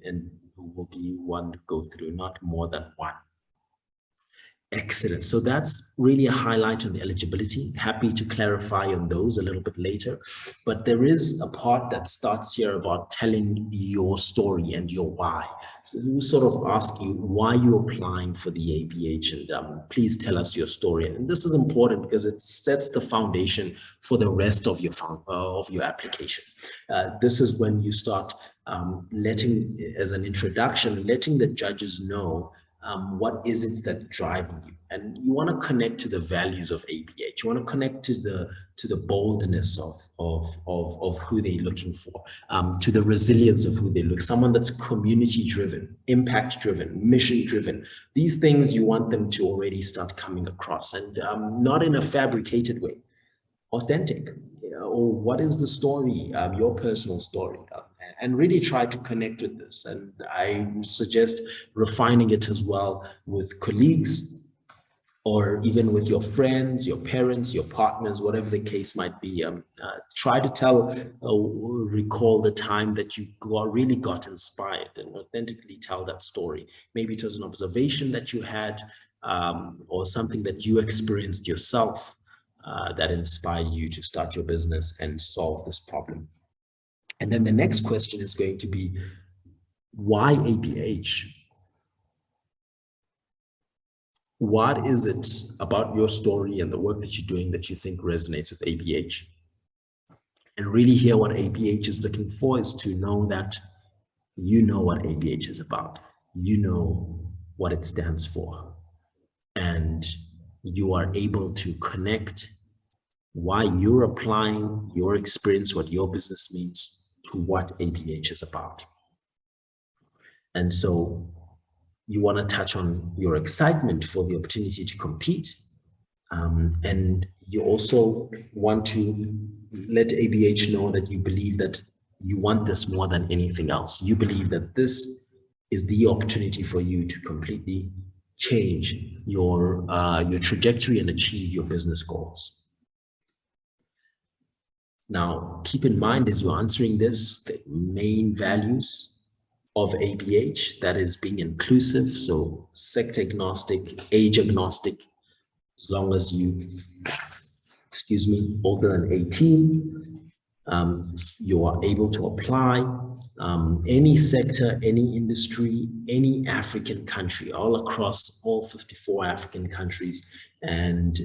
and will be one to go through, not more than one. Excellent. So that's really a highlight on the eligibility. Happy to clarify on those a little bit later. But there is a part that starts here about telling your story and your why. So we sort of ask you why you're applying for the ABH, and please tell us your story. And this is important because it sets the foundation for the rest of your application. This is when you start letting, as an introduction, letting the judges know what is it that's driving you. And you want to connect to the values of ABH. You want to connect to the boldness of who they're looking for, to the resilience of who they look. Someone that's community driven, impact driven, mission driven. These things you want them to already start coming across, and not in a fabricated way, authentic. Or what is the story, your personal story, and really try to connect with this. And I suggest refining it as well with colleagues, or even with your friends, your parents, your partners, whatever the case might be. Try to recall the time that you really got inspired, and authentically tell that story. Maybe it was an observation that you had, or something that you experienced yourself, that inspired you to start your business and solve this problem. And then the next question is going to be, why ABH? What is it about your story and the work that you're doing that you think resonates with ABH? And really here, what ABH is looking for is to know that you know what ABH is about. You know what it stands for. And you are able to connect why you're applying your experience, what your business means, to what ABH is about. And so you want to touch on your excitement for the opportunity to compete. And you also want to let ABH know that you believe that you want this more than anything else. You believe that this is the opportunity for you to completely change your trajectory and achieve your business goals. Now, keep in mind as you're answering this, the main values of ABH, that is being inclusive, so sector agnostic, age agnostic, as long as you, older than 18, you are able to apply. Any sector, any industry, any African country, all across all 54 African countries, and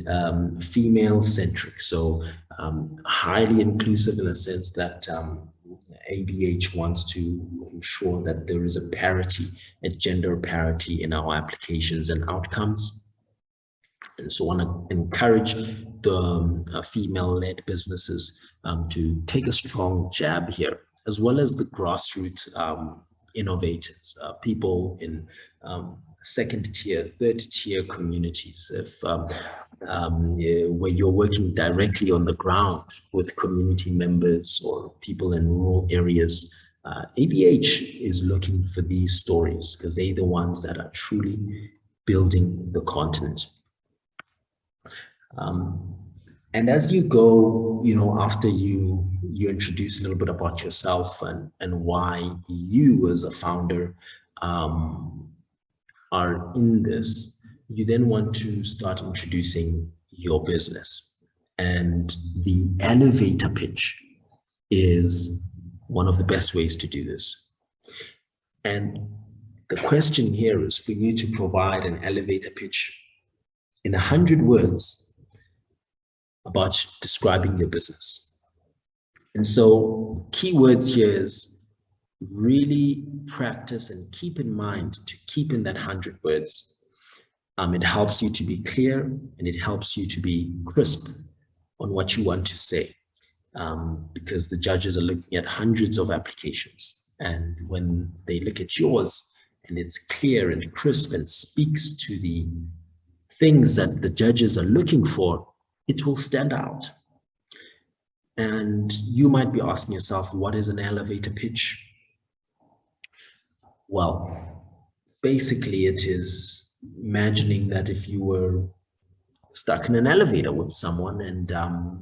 female-centric, so highly inclusive in the sense that ABH wants to ensure that there is a parity, a gender parity in our applications and outcomes. And so I want to encourage the female-led businesses to take a strong jab here, as well as the grassroots innovators, people in second tier, third tier communities. If where you're working directly on the ground with community members or people in rural areas, ABH is looking for these stories because they're the ones that are truly building the continent. And as you go, after you introduce a little bit about yourself and why you as a founder are in this, you then want to start introducing your business. And the elevator pitch is one of the best ways to do this. And the question here is for you to provide an elevator pitch in 100 words about describing your business. And so keywords here is really practice and keep in mind to keep in that 100 words. It helps you to be clear and it helps you to be crisp on what you want to say, because the judges are looking at hundreds of applications. And when they look at yours and it's clear and crisp and speaks to the things that the judges are looking for, it will stand out. And you might be asking yourself, what is an elevator pitch? Well, basically it is imagining that if you were stuck in an elevator with someone and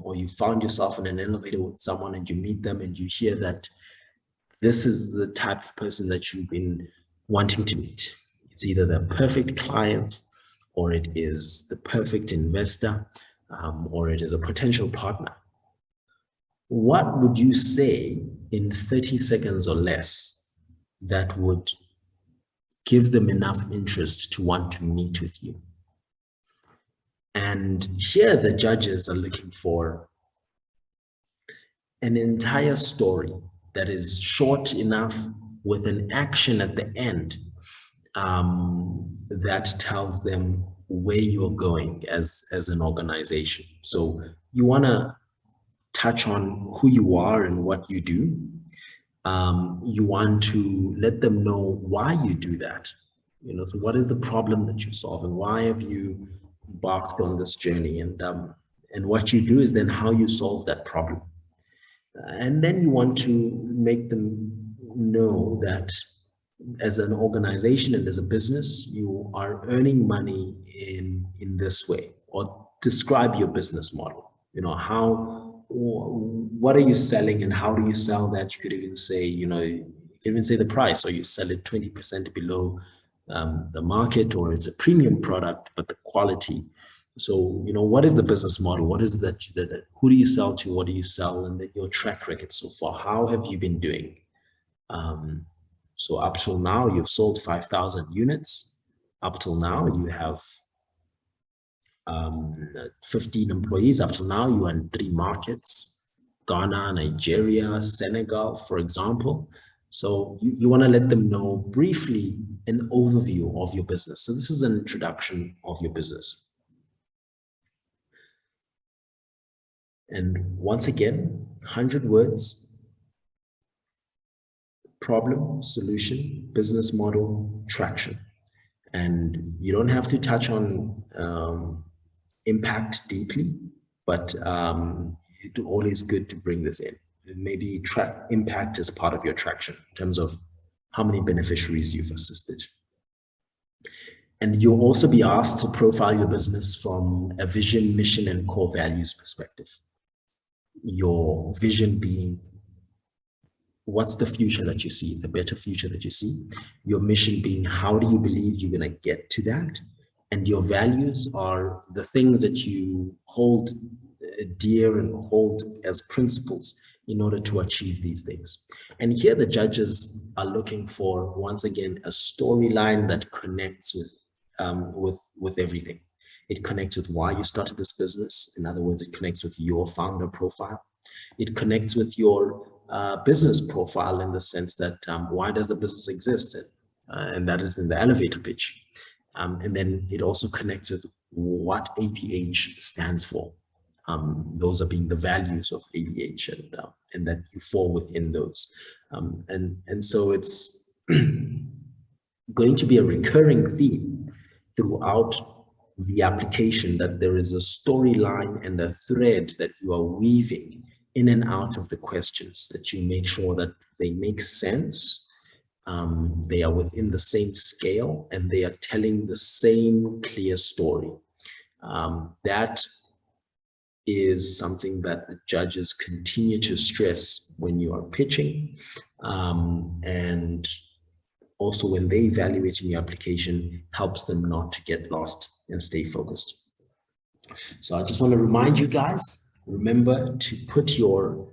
or you found yourself in an elevator with someone and you meet them and you hear that this is the type of person that you've been wanting to meet. It's either the perfect client, or it is the perfect investor, or it is a potential partner. What would you say in 30 seconds or less that would give them enough interest to want to meet with you? And here the judges are looking for an entire story that is short enough with an action at the end that tells them where you're going as an organization. So you want to touch on who you are and what you do. You want to let them know why you do that. So what is the problem that you're solving? Why have you embarked on this journey? And what you do is then how you solve that problem. And then you want to make them know that as an organization and as a business, you are earning money in this way, or describe your business model. What are you selling and how do you sell that? You could even say, the price, or you sell it 20% below the market, or it's a premium product, but the quality. So, what is the business model? What is it that who do you sell to? What do you sell? And then your track record so far. How have you been doing? So up till now, you've sold 5,000 units. Up till now, you have 15 employees. Up till now, you are in 3 markets: Ghana, Nigeria, Senegal, for example. So you want to let them know briefly an overview of your business. So this is an introduction of your business. And once again, 100 words: problem, solution, business model, traction. And you don't have to touch on impact deeply, but it's always good to bring this in. Maybe impact is part of your traction in terms of how many beneficiaries you've assisted. And you'll also be asked to profile your business from a vision, mission, and core values perspective. Your vision being, what's the future that you see, the better future that you see? Your mission being, how do you believe you're going to get to that? And your values are the things that you hold dear and hold as principles in order to achieve these things. And here the judges are looking for, once again, a storyline that connects with everything. It connects with why you started this business. In other words, it connects with your founder profile. It connects with your business profile in the sense that why does the business exist? And that is in the elevator pitch. And then it also connects with what ABH stands for. Those are being the values of ABH, and that you fall within those. And so it's going to be a recurring theme throughout the application, that there is a storyline and a thread that you are weaving in and out of the questions, that you make sure that they make sense, they are within the same scale, and they are telling the same clear story. That is something that the judges continue to stress when you are pitching, and also when they evaluate your application, helps them not to get lost and stay focused. So I just want to remind you guys, remember to put your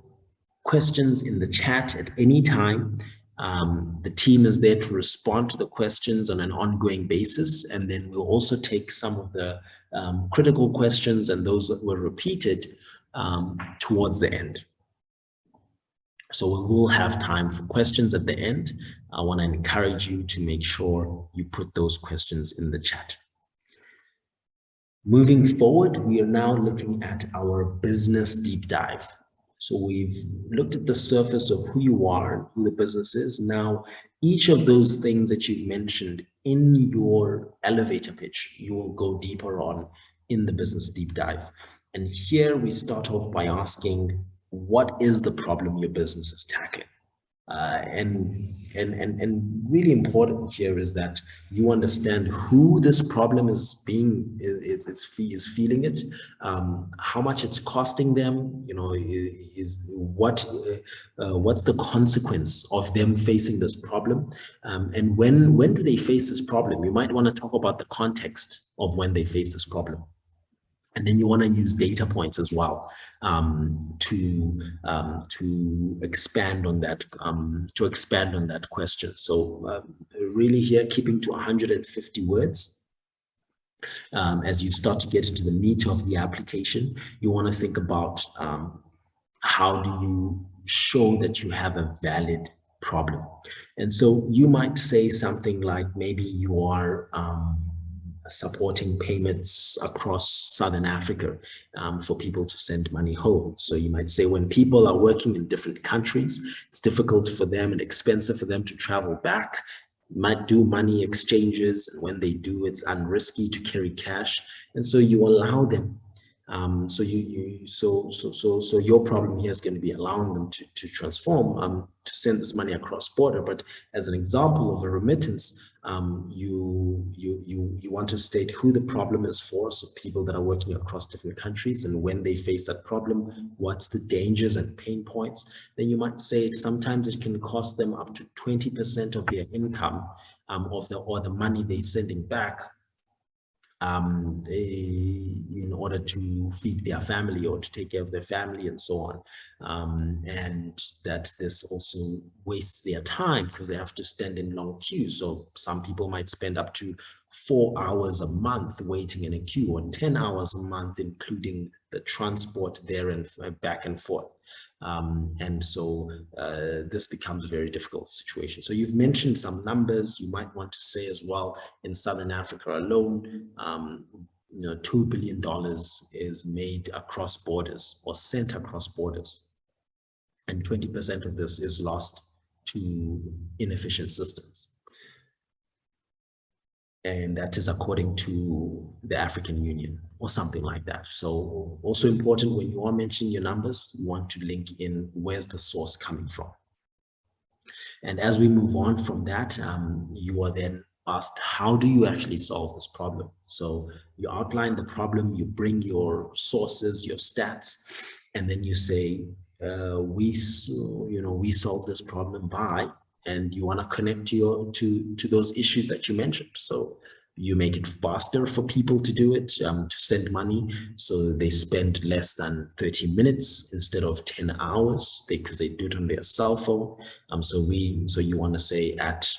questions in the chat at any time, The team is there to respond to the questions on an ongoing basis, and then we'll also take some of the critical questions and those that were repeated towards the end. So we will have time for questions at the end. I want to encourage you to make sure you put those questions in the chat. Moving forward, we are now looking at our business deep dive. So we've looked at the surface of who you are and who the business is. Now, each of those things that you've mentioned in your elevator pitch, you will go deeper on in the business deep dive. And here we start off by asking, what is the problem your business is tackling? And really important here is that you understand who this problem is feeling it, how much it's costing them, what's the consequence of them facing this problem, and when do they face this problem. You might want to talk about the context of when they face this problem. And then you want to use data points as well to expand on that question. So really here, keeping to 150 words. As you start to get into the meat of the application, you want to think about how do you show that you have a valid problem. And so you might say something like, maybe you are supporting payments across Southern Africa for people to send money home. So you might say, when people are working in different countries, it's difficult for them and expensive for them to travel back. You might do money exchanges, and when they do, it's unrisky to carry cash, and so you allow them. So your problem here is going to be allowing them to transform, to send this money across border. But as an example of a remittance, you want to state who the problem is for, so people that are working across different countries, and when they face that problem, what's the dangers and pain points. Then you might say sometimes it can cost them up to 20% of their income or the money they're sending back, in order to feed their family or to take care of their family and so on. And that this also wastes their time because they have to stand in long queues. So some people might spend up to 4 hours a month waiting in a queue, or 10 hours a month, including the transport there and back and forth. And so this becomes a very difficult situation. So you've mentioned some numbers. You might want to say as well, in Southern Africa alone, $2 billion is made across borders or sent across borders. And 20% of this is lost to inefficient systems. And that is according to the African Union or something like that. So also important, when you are mentioning your numbers, you want to link in where's the source coming from. And as we move on from that, you are then asked, how do you actually solve this problem? So you outline the problem, you bring your sources, your stats, and then you say, we solve this problem by, and you want to connect to those issues that you mentioned. So you make it faster for people to do it, to send money, so they spend less than 30 minutes instead of 10 hours because they do it on their cell phone. So you want to say, at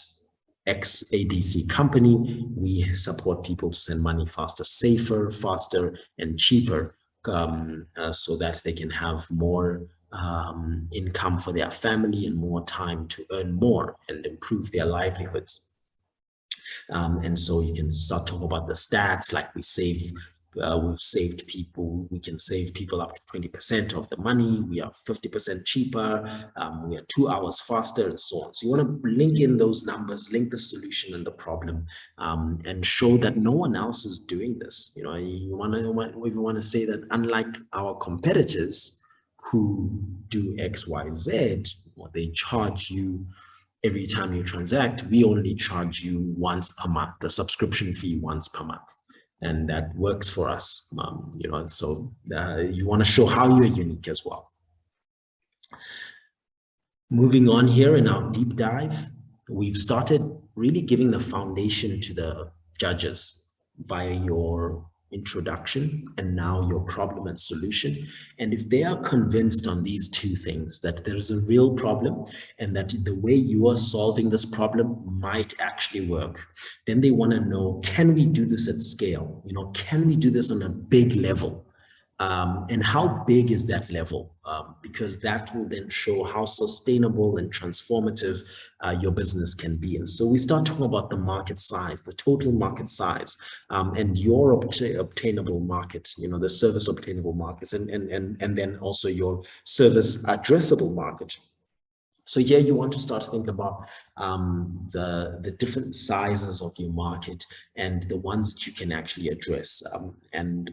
X ABC company, we support people to send money faster, safer, faster, and cheaper, so that they can have more income for their family and more time to earn more and improve their livelihoods. And so you can start talking about the stats, like we can save people up to 20% of the money, we are 50% cheaper, we are 2 hours faster, and so on. So you want to link in those numbers, link the solution and the problem, and show that no one else is doing this. You want to say that unlike our competitors who do X, Y, Z, or they charge you every time you transact, we only charge you once per month, the subscription fee once per month. And that works for us, so you want to show how you're unique as well. Moving on here in our deep dive, we've started really giving the foundation to the judges via your introduction, and now your problem and solution. And if they are convinced on these two things, that there's a real problem and that the way you are solving this problem might actually work, then they want to know, can we do this at scale? You know, can we do this on a big level? And how big is that level? Because that will then show how sustainable and transformative your business can be. And so we start talking about the market size, the total market size, and your obtainable market, you know, the service obtainable markets, and then also your service addressable market. So here you want to start to think about the different sizes of your market and the ones that you can actually address. And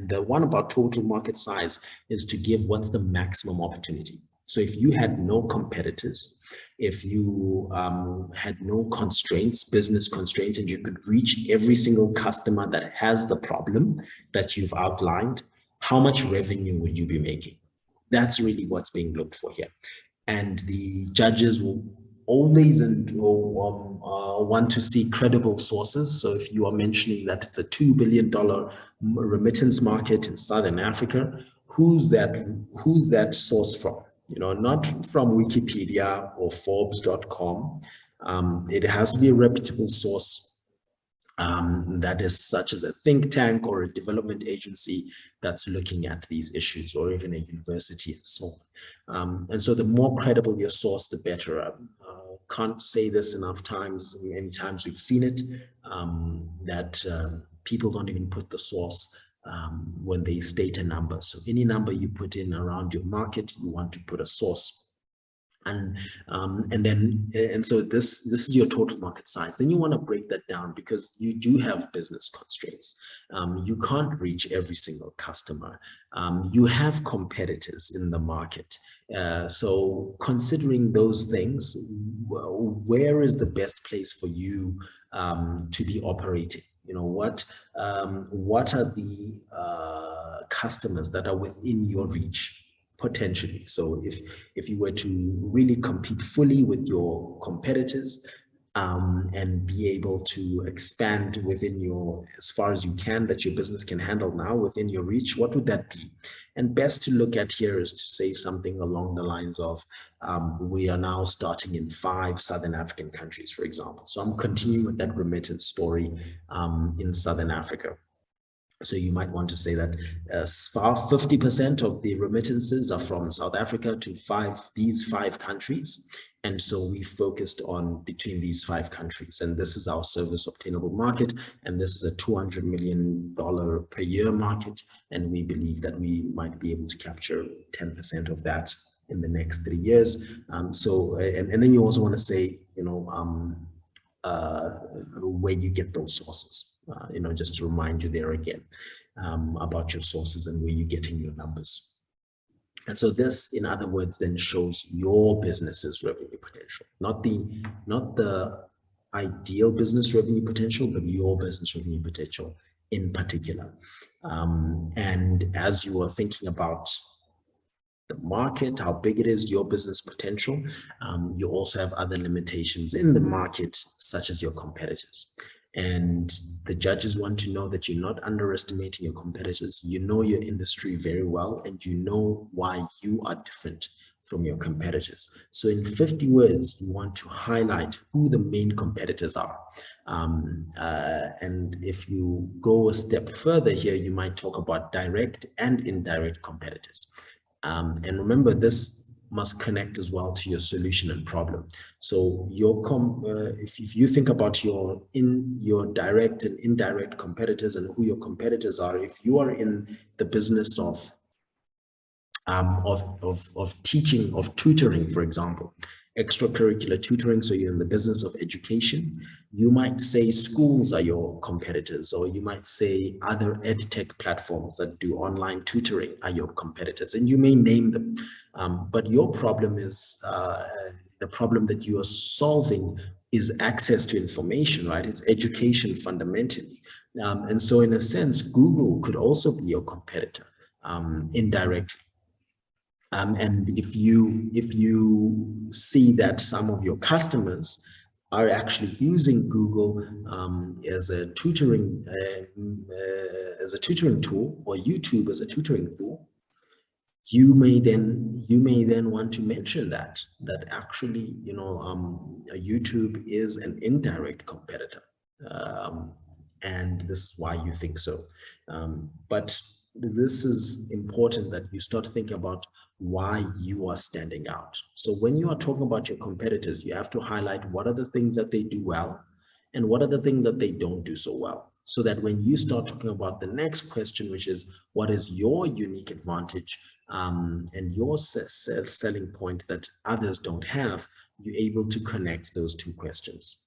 the one about total market size is to give what's the maximum opportunity. So if you had no competitors, if you had no constraints, business constraints, and you could reach every single customer that has the problem that you've outlined, how much revenue would you be making? That's really what's being looked for here. And the judges will always want to see credible sources. So if you are mentioning that it's a $2 billion remittance market in Southern Africa, who's that source from? You know, not from Wikipedia or Forbes.com. It has to be a reputable source. That is such as a think tank or a development agency that's looking at these issues, or even a university and so on. And so the more credible your source, the better. Can't say this enough times, many times we've seen it, that people don't even put the source when they state a number. So any number you put in around your market, you want to put a source. And so this is your total market size. Then you want to break that down, because you do have business constraints. You can't reach every single customer. You have competitors in the market. So considering those things, where is the best place for you to be operating? You know, what are the customers that are within your reach? Potentially. So if you were to really compete fully with your competitors and be able to expand within your, as far as you can, that your business can handle now within your reach, what would that be? And best to look at here is to say something along the lines of, we are now starting in 5 Southern African countries, for example. So I'm continuing with that remittance story in Southern Africa. So you might want to say that as far 50% of the remittances are from South Africa to these 5 countries. And so we focused on between these 5 countries. And this is our service obtainable market. And this is a $200 million per year market. And we believe that we might be able to capture 10% of that in the next 3 years. And then you also want to say, you know, where you get those sources. You know, just to remind you there again about your sources and where you're getting your numbers. And so this, in other words, then shows your business's revenue potential, not the ideal business revenue potential, but your business revenue potential in particular. And as you are thinking about the market, how big it is, your business potential, you also have other limitations in the market, such as your competitors. And the judges want to know that you're not underestimating your competitors. You know your industry very well, and you know why you are different from your competitors. So in 50 words, you want to highlight who the main competitors are. And if you go a step further here, you might talk about direct and indirect competitors. And remember, this must connect as well to your solution and problem. So if you think about your direct and indirect competitors and who your competitors are, if you are in the business of teaching, of tutoring, for example, extracurricular tutoring, so you're in the business of education, you might say schools are your competitors, or you might say other ed tech platforms that do online tutoring are your competitors, and you may name them. But your problem is, the problem that you are solving is access to information, right? It's education fundamentally. And so in a sense, Google could also be your competitor indirectly. And if you see that some of your customers are actually using Google as a tutoring tool, or YouTube as a tutoring tool, you may then want to mention that actually, you know, YouTube is an indirect competitor, and this is why you think so. But this is important, that you start thinking about why you are standing out. So when you are talking about your competitors, you have to highlight what are the things that they do well and what are the things that they don't do so well. So that when you start talking about the next question, which is what is your unique advantage and your selling point that others don't have, you're able to connect those two questions.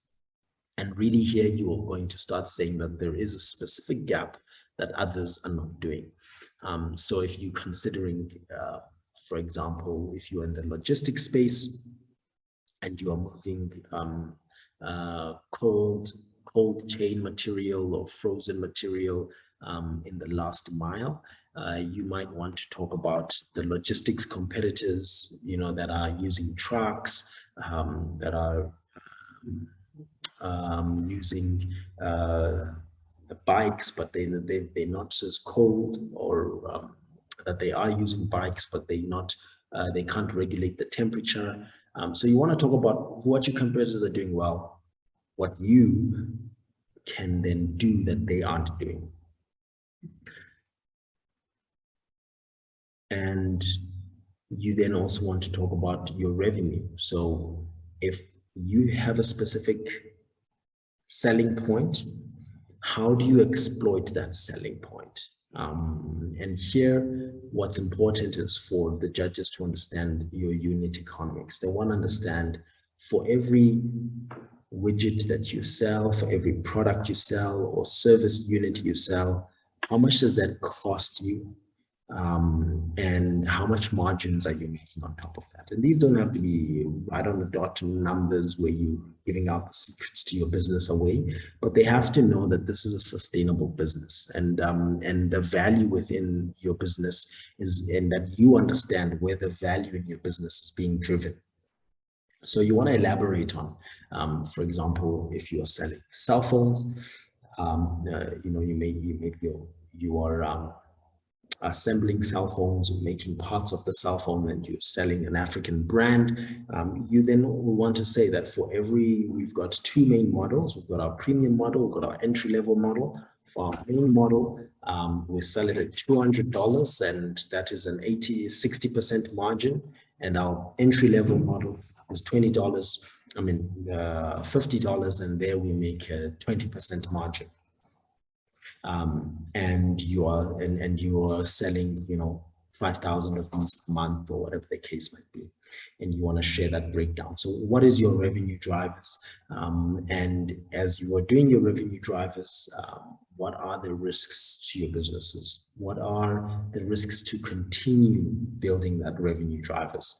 And really here you are going to start saying that there is a specific gap that others are not doing. So if you're considering, for example, if you're in the logistics space and you are moving cold chain material or frozen material in the last mile, you might want to talk about the logistics competitors, you know, that are using trucks, that are using the bikes, but they're not as cold, or that they are using bikes, but they can't regulate the temperature. So you want to talk about what your competitors are doing well, what you can then do that they aren't doing. And you then also want to talk about your revenue. So if you have a specific selling point, how do you exploit that selling point? And here, what's important is for the judges to understand your unit economics. They want to understand, for every widget that you sell, for every product you sell or service unit you sell, how much does that cost you? And how much margins are you making on top of that? And these don't have to be right on the dot numbers where you're giving out the secrets to your business away, but they have to know that this is a sustainable business, and the value within your business is, and that you understand where the value in your business is being driven. So you want to elaborate on, for example, if you are selling cell phones, you know, you are assembling cell phones, making parts of the cell phone, and you're selling an African brand. You then want to say that we've got two main models. We've got our premium model, we've got our entry-level model. For our main model, we sell it at $200, and that is an 60% margin. And our entry-level model is $20, $50, and there we make a 20% margin. And you are selling, you know, 5,000 of these a month, or whatever the case might be, and you want to share that breakdown. So what is your revenue drivers? And as you are doing your revenue drivers, what are the risks to your businesses? What are the risks to continue building that revenue drivers?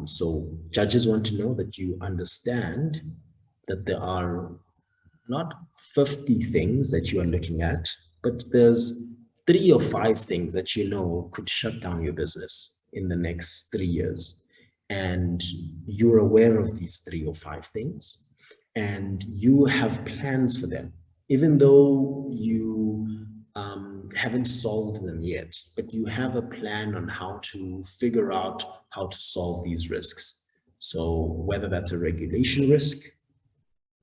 So judges want to know that you understand that there are not 50 things that you are looking at, but there's 3 or 5 things that you know could shut down your business in the next 3 years. And you're aware of these 3 or 5 things, and you have plans for them, even though you haven't solved them yet, but you have a plan on how to figure out how to solve these risks. So whether that's a regulation risk,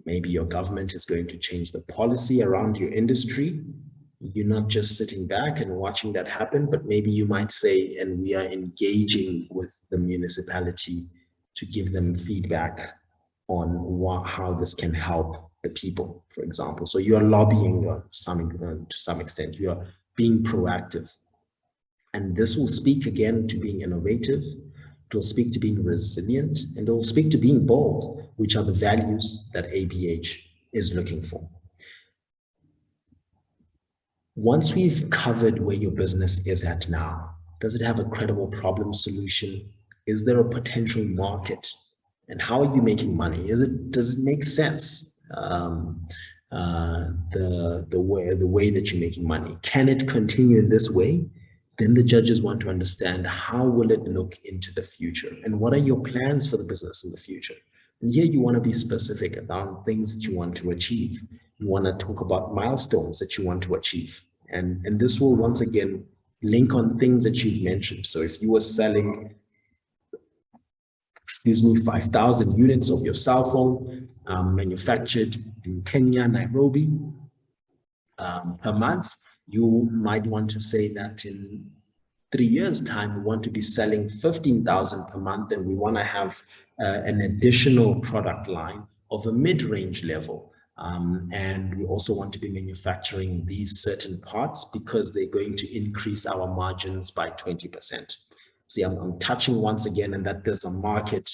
maybe your government is going to change the policy around your industry. You're not just sitting back and watching that happen, but maybe you might say, and we are engaging with the municipality to give them feedback on how this can help the people, for example. So you are lobbying to some extent. You are being proactive. And this will speak again to being innovative. It will speak to being resilient, and it will speak to being bold, which are the values that ABH is looking for. Once we've covered where your business is at now, does it have a credible problem solution? Is there a potential market? And how are you making money? Does it make sense? The way that you're making money, can it continue in this way? Then the judges want to understand, how will it look into the future, and what are your plans for the business in the future? And here you want to be specific about things that you want to achieve. You want to talk about milestones that you want to achieve. And this will once again link on things that you've mentioned. So if you were selling, 5,000 units of your cell phone manufactured in Kenya, Nairobi, per month, you might want to say that in 3 years' time, we want to be selling 15,000 per month, and we want to have an additional product line of a mid-range level. And we also want to be manufacturing these certain parts because they're going to increase our margins by 20%. See, I'm touching once again, and that there's a market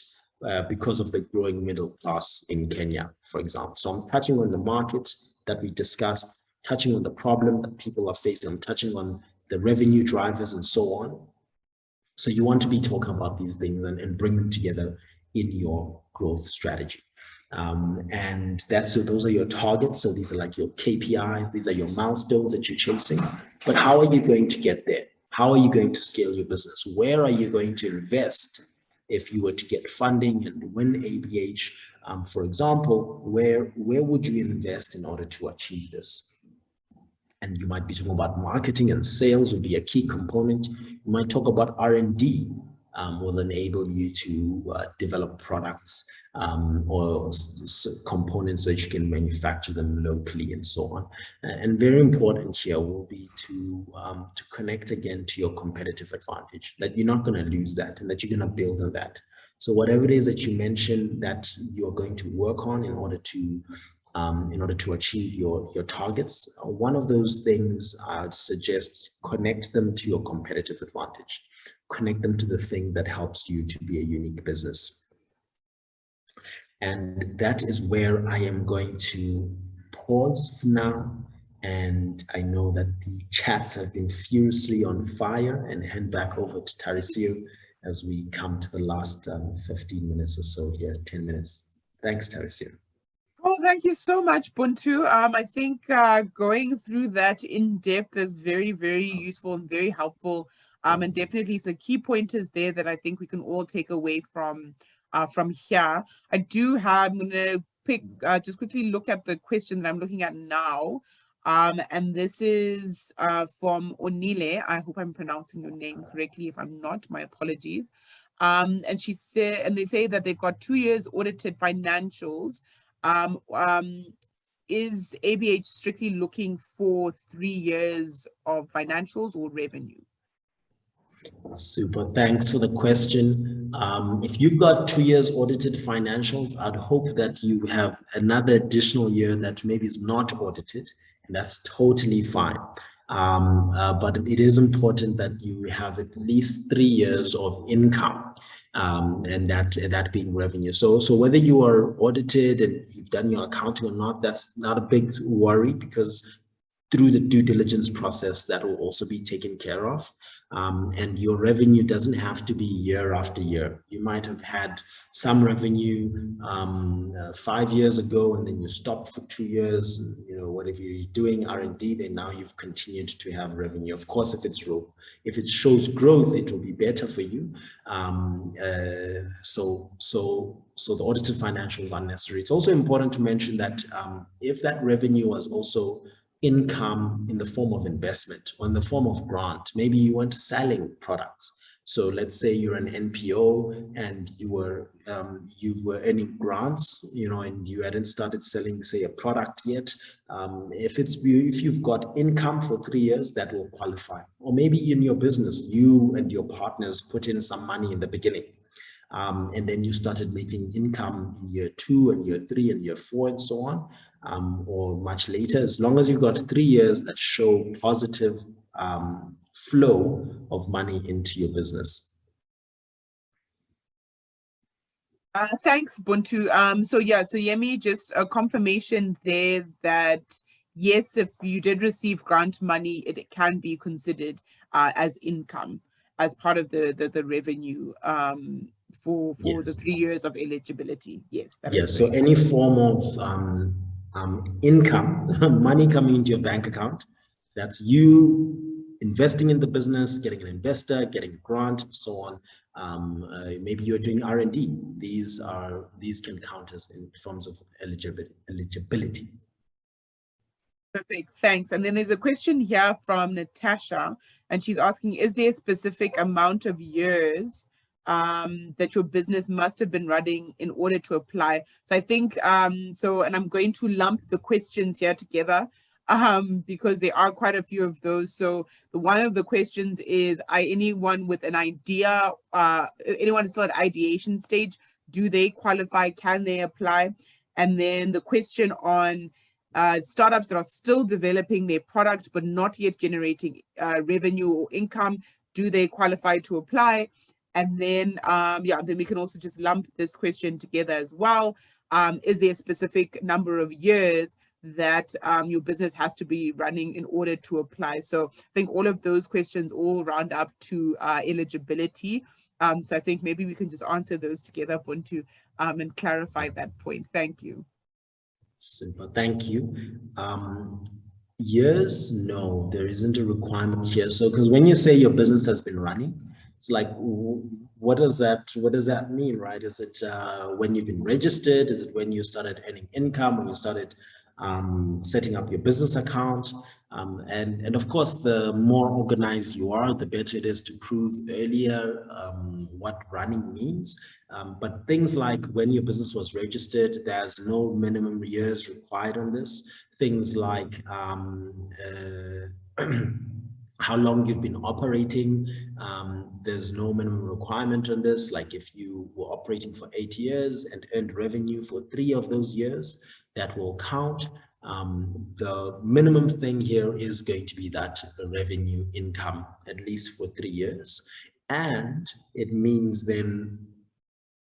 because of the growing middle class in Kenya, for example. So I'm touching on the market that we discussed, touching on the problem that people are facing, I'm touching on the revenue drivers and so on. So you want to be talking about these things and bring them together in your growth strategy. And those are your targets. So these are like your KPIs, these are your milestones that you're chasing. But how are you going to get there? How are you going to scale your business? Where are you going to invest if you were to get funding and win ABH? For example, where would you invest in order to achieve this? And you might be talking about marketing and sales would be a key component. You might talk about R&D will enable you to develop products or components so that you can manufacture them locally and so on. And very important here will be to connect again to your competitive advantage, that you're not going to lose that and that you're going to build on that. So whatever it is that you mentioned that you're going to work on in order to achieve your targets, one of those things I'd suggest, connect them to your competitive advantage. Connect them to the thing that helps you to be a unique business. And that is where I am going to pause for now. And I know that the chats have been furiously on fire, and hand back over to Tarisio as we come to the last 15 minutes or so here, 10 minutes. Thanks, Tarisio. Oh, thank you so much, Buntu. I think going through that in depth is very, very useful and very helpful. And definitely some key pointers there that I think we can all take away from here. I'm going to pick, just quickly look at the question that I'm looking at now. And this is from Onile. I hope I'm pronouncing your name correctly. If I'm not, my apologies. And she said, and they say that they've got 2 years audited financials. Is ABH strictly looking for 3 years of financials or revenue? Super, thanks for the question. If you've got 2 years audited financials, I'd hope that you have another additional year that maybe is not audited, and that's totally fine. But it is important that you have at least 3 years of income, and that being revenue. So whether you are audited and you've done your accounting or not, that's not a big worry, because through the due diligence process, that will also be taken care of. And your revenue doesn't have to be year after year. You might have had some revenue 5 years ago, and then you stopped for 2 years. You know, whatever you're doing R&D, then now you've continued to have revenue. Of course, if it shows growth, it will be better for you. So the audited financials are necessary. It's also important to mention that if that revenue was also income in the form of investment or in the form of grant, maybe you weren't selling products. So let's say you're an NPO and you were earning grants, you know, and you hadn't started selling, say, a product yet. If you've got income for 3 years, that will qualify. Or maybe in your business, you and your partners put in some money in the beginning. And then you started making income in year 2 and year 3 and year 4 and so on, or much later. As long as you've got 3 years that show positive flow of money into your business. Thanks, Buntu. So Yemi, just a confirmation there that yes, if you did receive grant money, it can be considered as income as part of the revenue for Yes. the 3 years of eligibility. Yes. Yes. So any form of income, money coming into your bank account, that's you investing in the business, getting an investor, getting a grant, and so on. Maybe you're doing R&D. These can count as in forms of eligibility. Perfect, thanks. And then there's a question here from Natasha, and she's asking, is there a specific amount of years that your business must have been running in order to apply? So I think, and I'm going to lump the questions here together because there are quite a few of those. So one of the questions is, anyone with an idea, anyone still at ideation stage, do they qualify? Can they apply? And then the question on startups that are still developing their product but not yet generating revenue or income, do they qualify to apply? And then then we can also just lump this question together as well. Is there a specific number of years that your business has to be running in order to apply? So I think all of those questions all round up to eligibility. So I think maybe we can just answer those together, Buntu, and clarify that point. Thank you. Super, thank you. Years, no, there isn't a requirement here. So, because when you say your business has been running, it's like, what does that mean, right? Is it when you've been registered? Is it when you started earning income? When you started setting up your business account? And of course, the more organized you are, the better it is to prove earlier what running means. But things like when your business was registered, there's no minimum years required on this. Things like how long you've been operating, there's no minimum requirement on this. Like if you were operating for 8 years and earned revenue for 3 of those years, that will count. The minimum thing here is going to be that revenue income, at least for 3 years. And it means then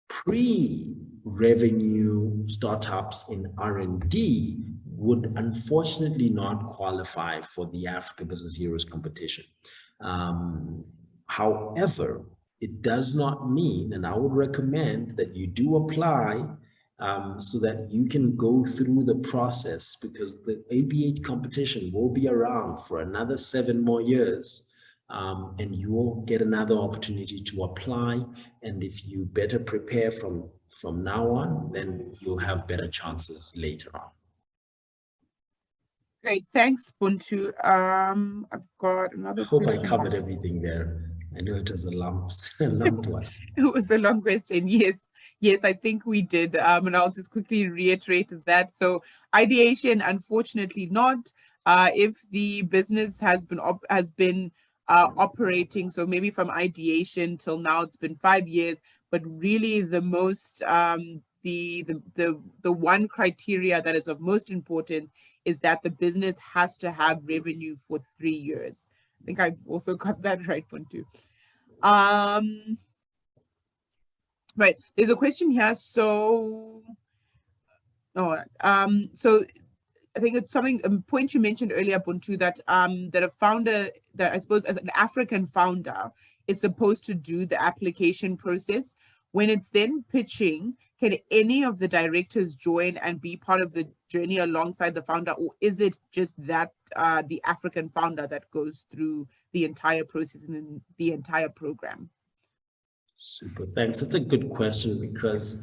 pre-revenue startups in R&D would unfortunately not qualify for the Africa Business Heroes competition. However, it does not mean, and I would recommend that you do apply so that you can go through the process, because the ABH competition will be around for another 7 more years. And you will get another opportunity to apply. And if you better prepare from now on, then you'll have better chances later on. Great, thanks, Buntu. I've got another I hope question. I covered everything there. I know it was a lumped one. It was a long question, yes. Yes, I think we did. And I'll just quickly reiterate that. So ideation, unfortunately not. If the business has been operating, so maybe from ideation till now it's been 5 years, but really the most the one criteria that is of most importance is that the business has to have revenue for 3 years. I think I've also got that right, Buntu. Right, there's a question here. So so I think it's something, a point you mentioned earlier, Buntu, that that a founder, that I suppose as an African founder, is supposed to do the application process. When it's then pitching, can any of the directors join and be part of the journey alongside the founder, or is it just that the African founder that goes through the entire process and the entire program? Super, thanks. That's a good question, because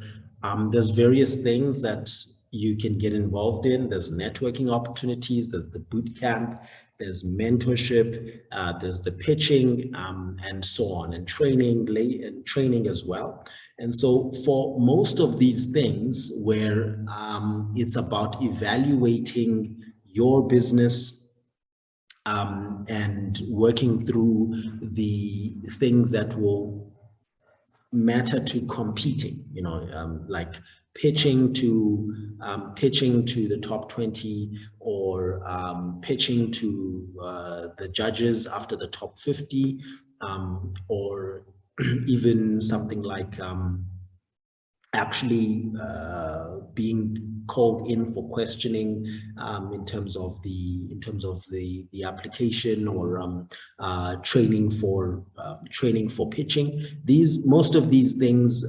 there's various things that you can get involved in. There's networking opportunities, there's the boot camp, there's mentorship, there's the pitching, and so on, and training as well. And so for most of these things where it's about evaluating your business and working through the things that will matter to competing, you know, like pitching to the top 20, or pitching to the judges after the top 50, or even something like actually being called in for questioning in terms of the application, or training for pitching. Most of these things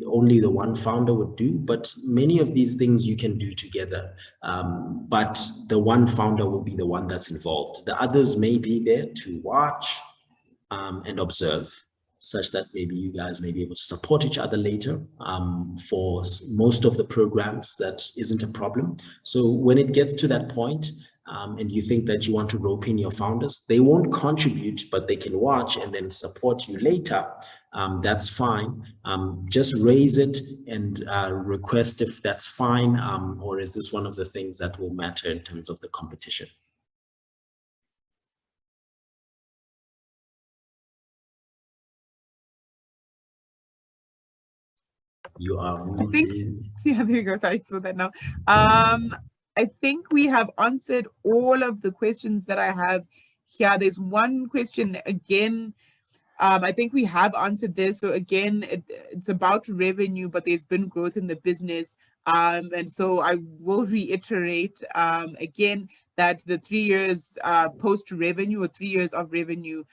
only the one founder would do, but many of these things you can do together. But the one founder will be the one that's involved. The others may be there to watch and observe. such that maybe you guys may be able to support each other later. For most of the programs, that isn't a problem. So when it gets to that point, and you think that you want to rope in your founders, they won't contribute, but they can watch and then support you later. That's fine. Just raise it and request if that's fine, or is this one of the things that will matter in terms of the competition? You are muted. Yeah, there you go. Sorry, I saw that now. I think we have answered all of the questions that I have here. There's one question again. I think we have answered this. So again, it's about revenue, but there's been growth in the business. And so I will reiterate again that the 3 years post revenue or 3 years of revenue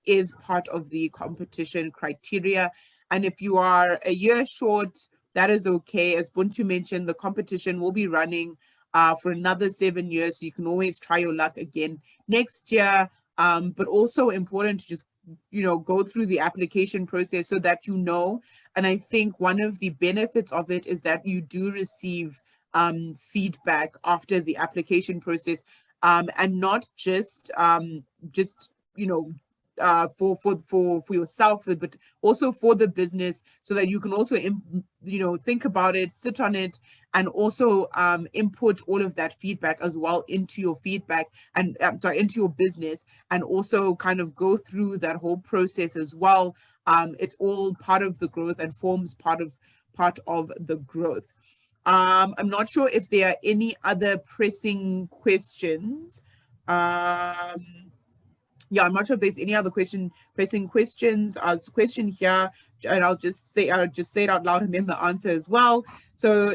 is part of the competition criteria. And if you are a year short, that is okay. As Buntu mentioned, the competition will be running for another 7 years. So you can always try your luck again next year. But also important to just, go through the application process so that and I think one of the benefits of it is that you do receive feedback after the application process, and not just for yourself, but also for the business, so that you can also think about it, sit on it, and also input all of that feedback as well into your feedback and into your business, and also kind of go through that whole process as well. It's all part of the growth and forms part of the growth. I'm not sure if there are any other pressing questions. Yeah, I'm not sure if there's any other pressing questions. Question here, and I'll just say it out loud and then the answer as well. So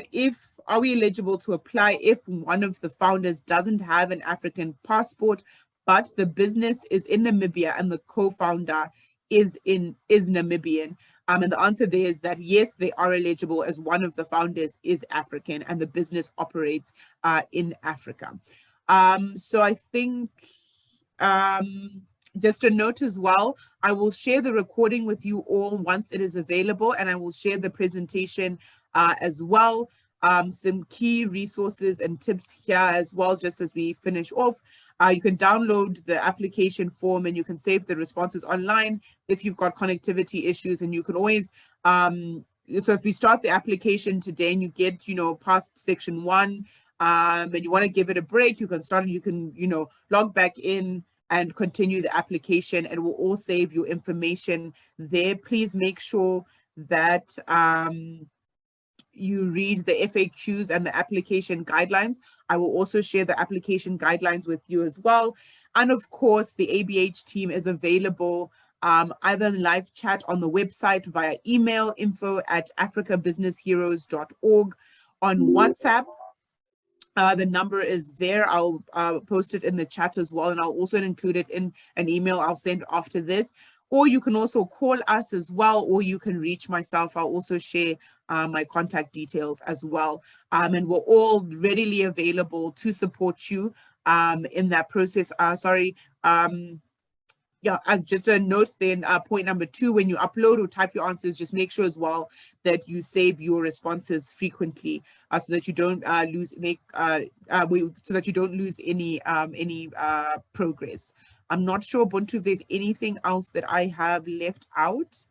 are we eligible to apply if one of the founders doesn't have an African passport, but the business is in Namibia and the co-founder is Namibian? And the answer there is that yes, they are eligible, as one of the founders is African and the business operates in Africa. So I think just a note as well, I will share the recording with you all once it is available, and I will share the presentation as well. Some key resources and tips here as well, just as we finish off. You can download the application form and you can save the responses online if you've got connectivity issues, and you can always so if you start the application today and you get past section 1 and you want to give it a break, you can start, you can log back in and continue the application, and we'll all save your information there. Please make sure that you read the FAQs and the application guidelines. I will also share the application guidelines with you as well. And of course, the ABH team is available either in live chat on the website, via email, info@africabusinessheroes.org, on WhatsApp. The number is there. I'll post it in the chat as well, and I'll also include it in an email I'll send after this. Or you can also call us as well, or you can reach myself. I'll also share my contact details as well. And we're all readily available to support you in that process. Yeah, just a note then, point number 2, when you upload or type your answers, just make sure as well that you save your responses frequently, so that you don't lose any progress. I'm not sure, Buntu, if there's anything else that I have left out.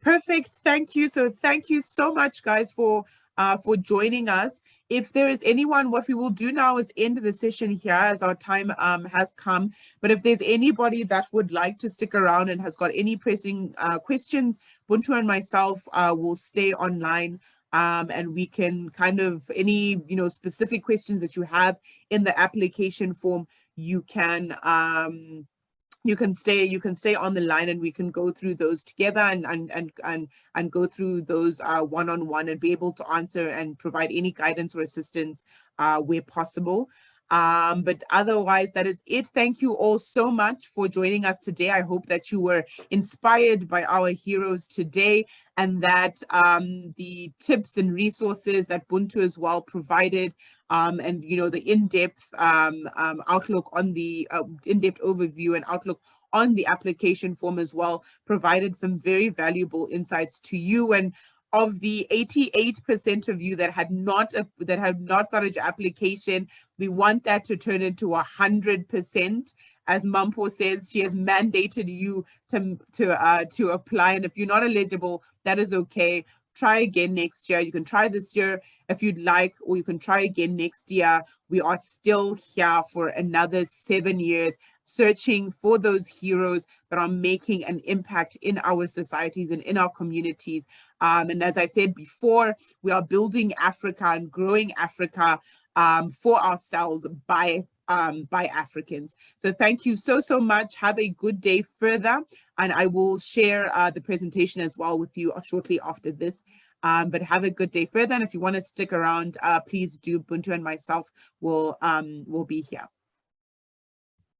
Perfect, thank you. So thank you so much, guys, for joining us. If there is anyone, what we will do now is end the session here, as our time has come. But if there's anybody that would like to stick around and has got any pressing questions, Buntu and myself will stay online, and we can kind of, any specific questions that you have in the application form, you can stay on the line, and we can go through those together and go through those one-on-one, and be able to answer and provide any guidance or assistance where possible. But otherwise, that is it. Thank you all so much for joining us today. I hope that you were inspired by our heroes today, and that the tips and resources that Buntu as well provided, and the in-depth outlook on the in-depth overview and outlook on the application form as well provided some very valuable insights to you. And of the 88% of you that had not started your application, we want that to turn into 100%. As Mampo says, she has mandated you to apply, and if you're not eligible, that is okay. Try again next year. You can try this year if you'd like, or you can try again next year. We are still here for another 7 years, searching for those heroes that are making an impact in our societies and in our communities. And as I said before, we are building Africa and growing Africa for ourselves by Africans. So thank you so much. Have a good day further, and I will share the presentation as well with you shortly after this. But have a good day further, and if you want to stick around, please do. Buntu and myself will be here.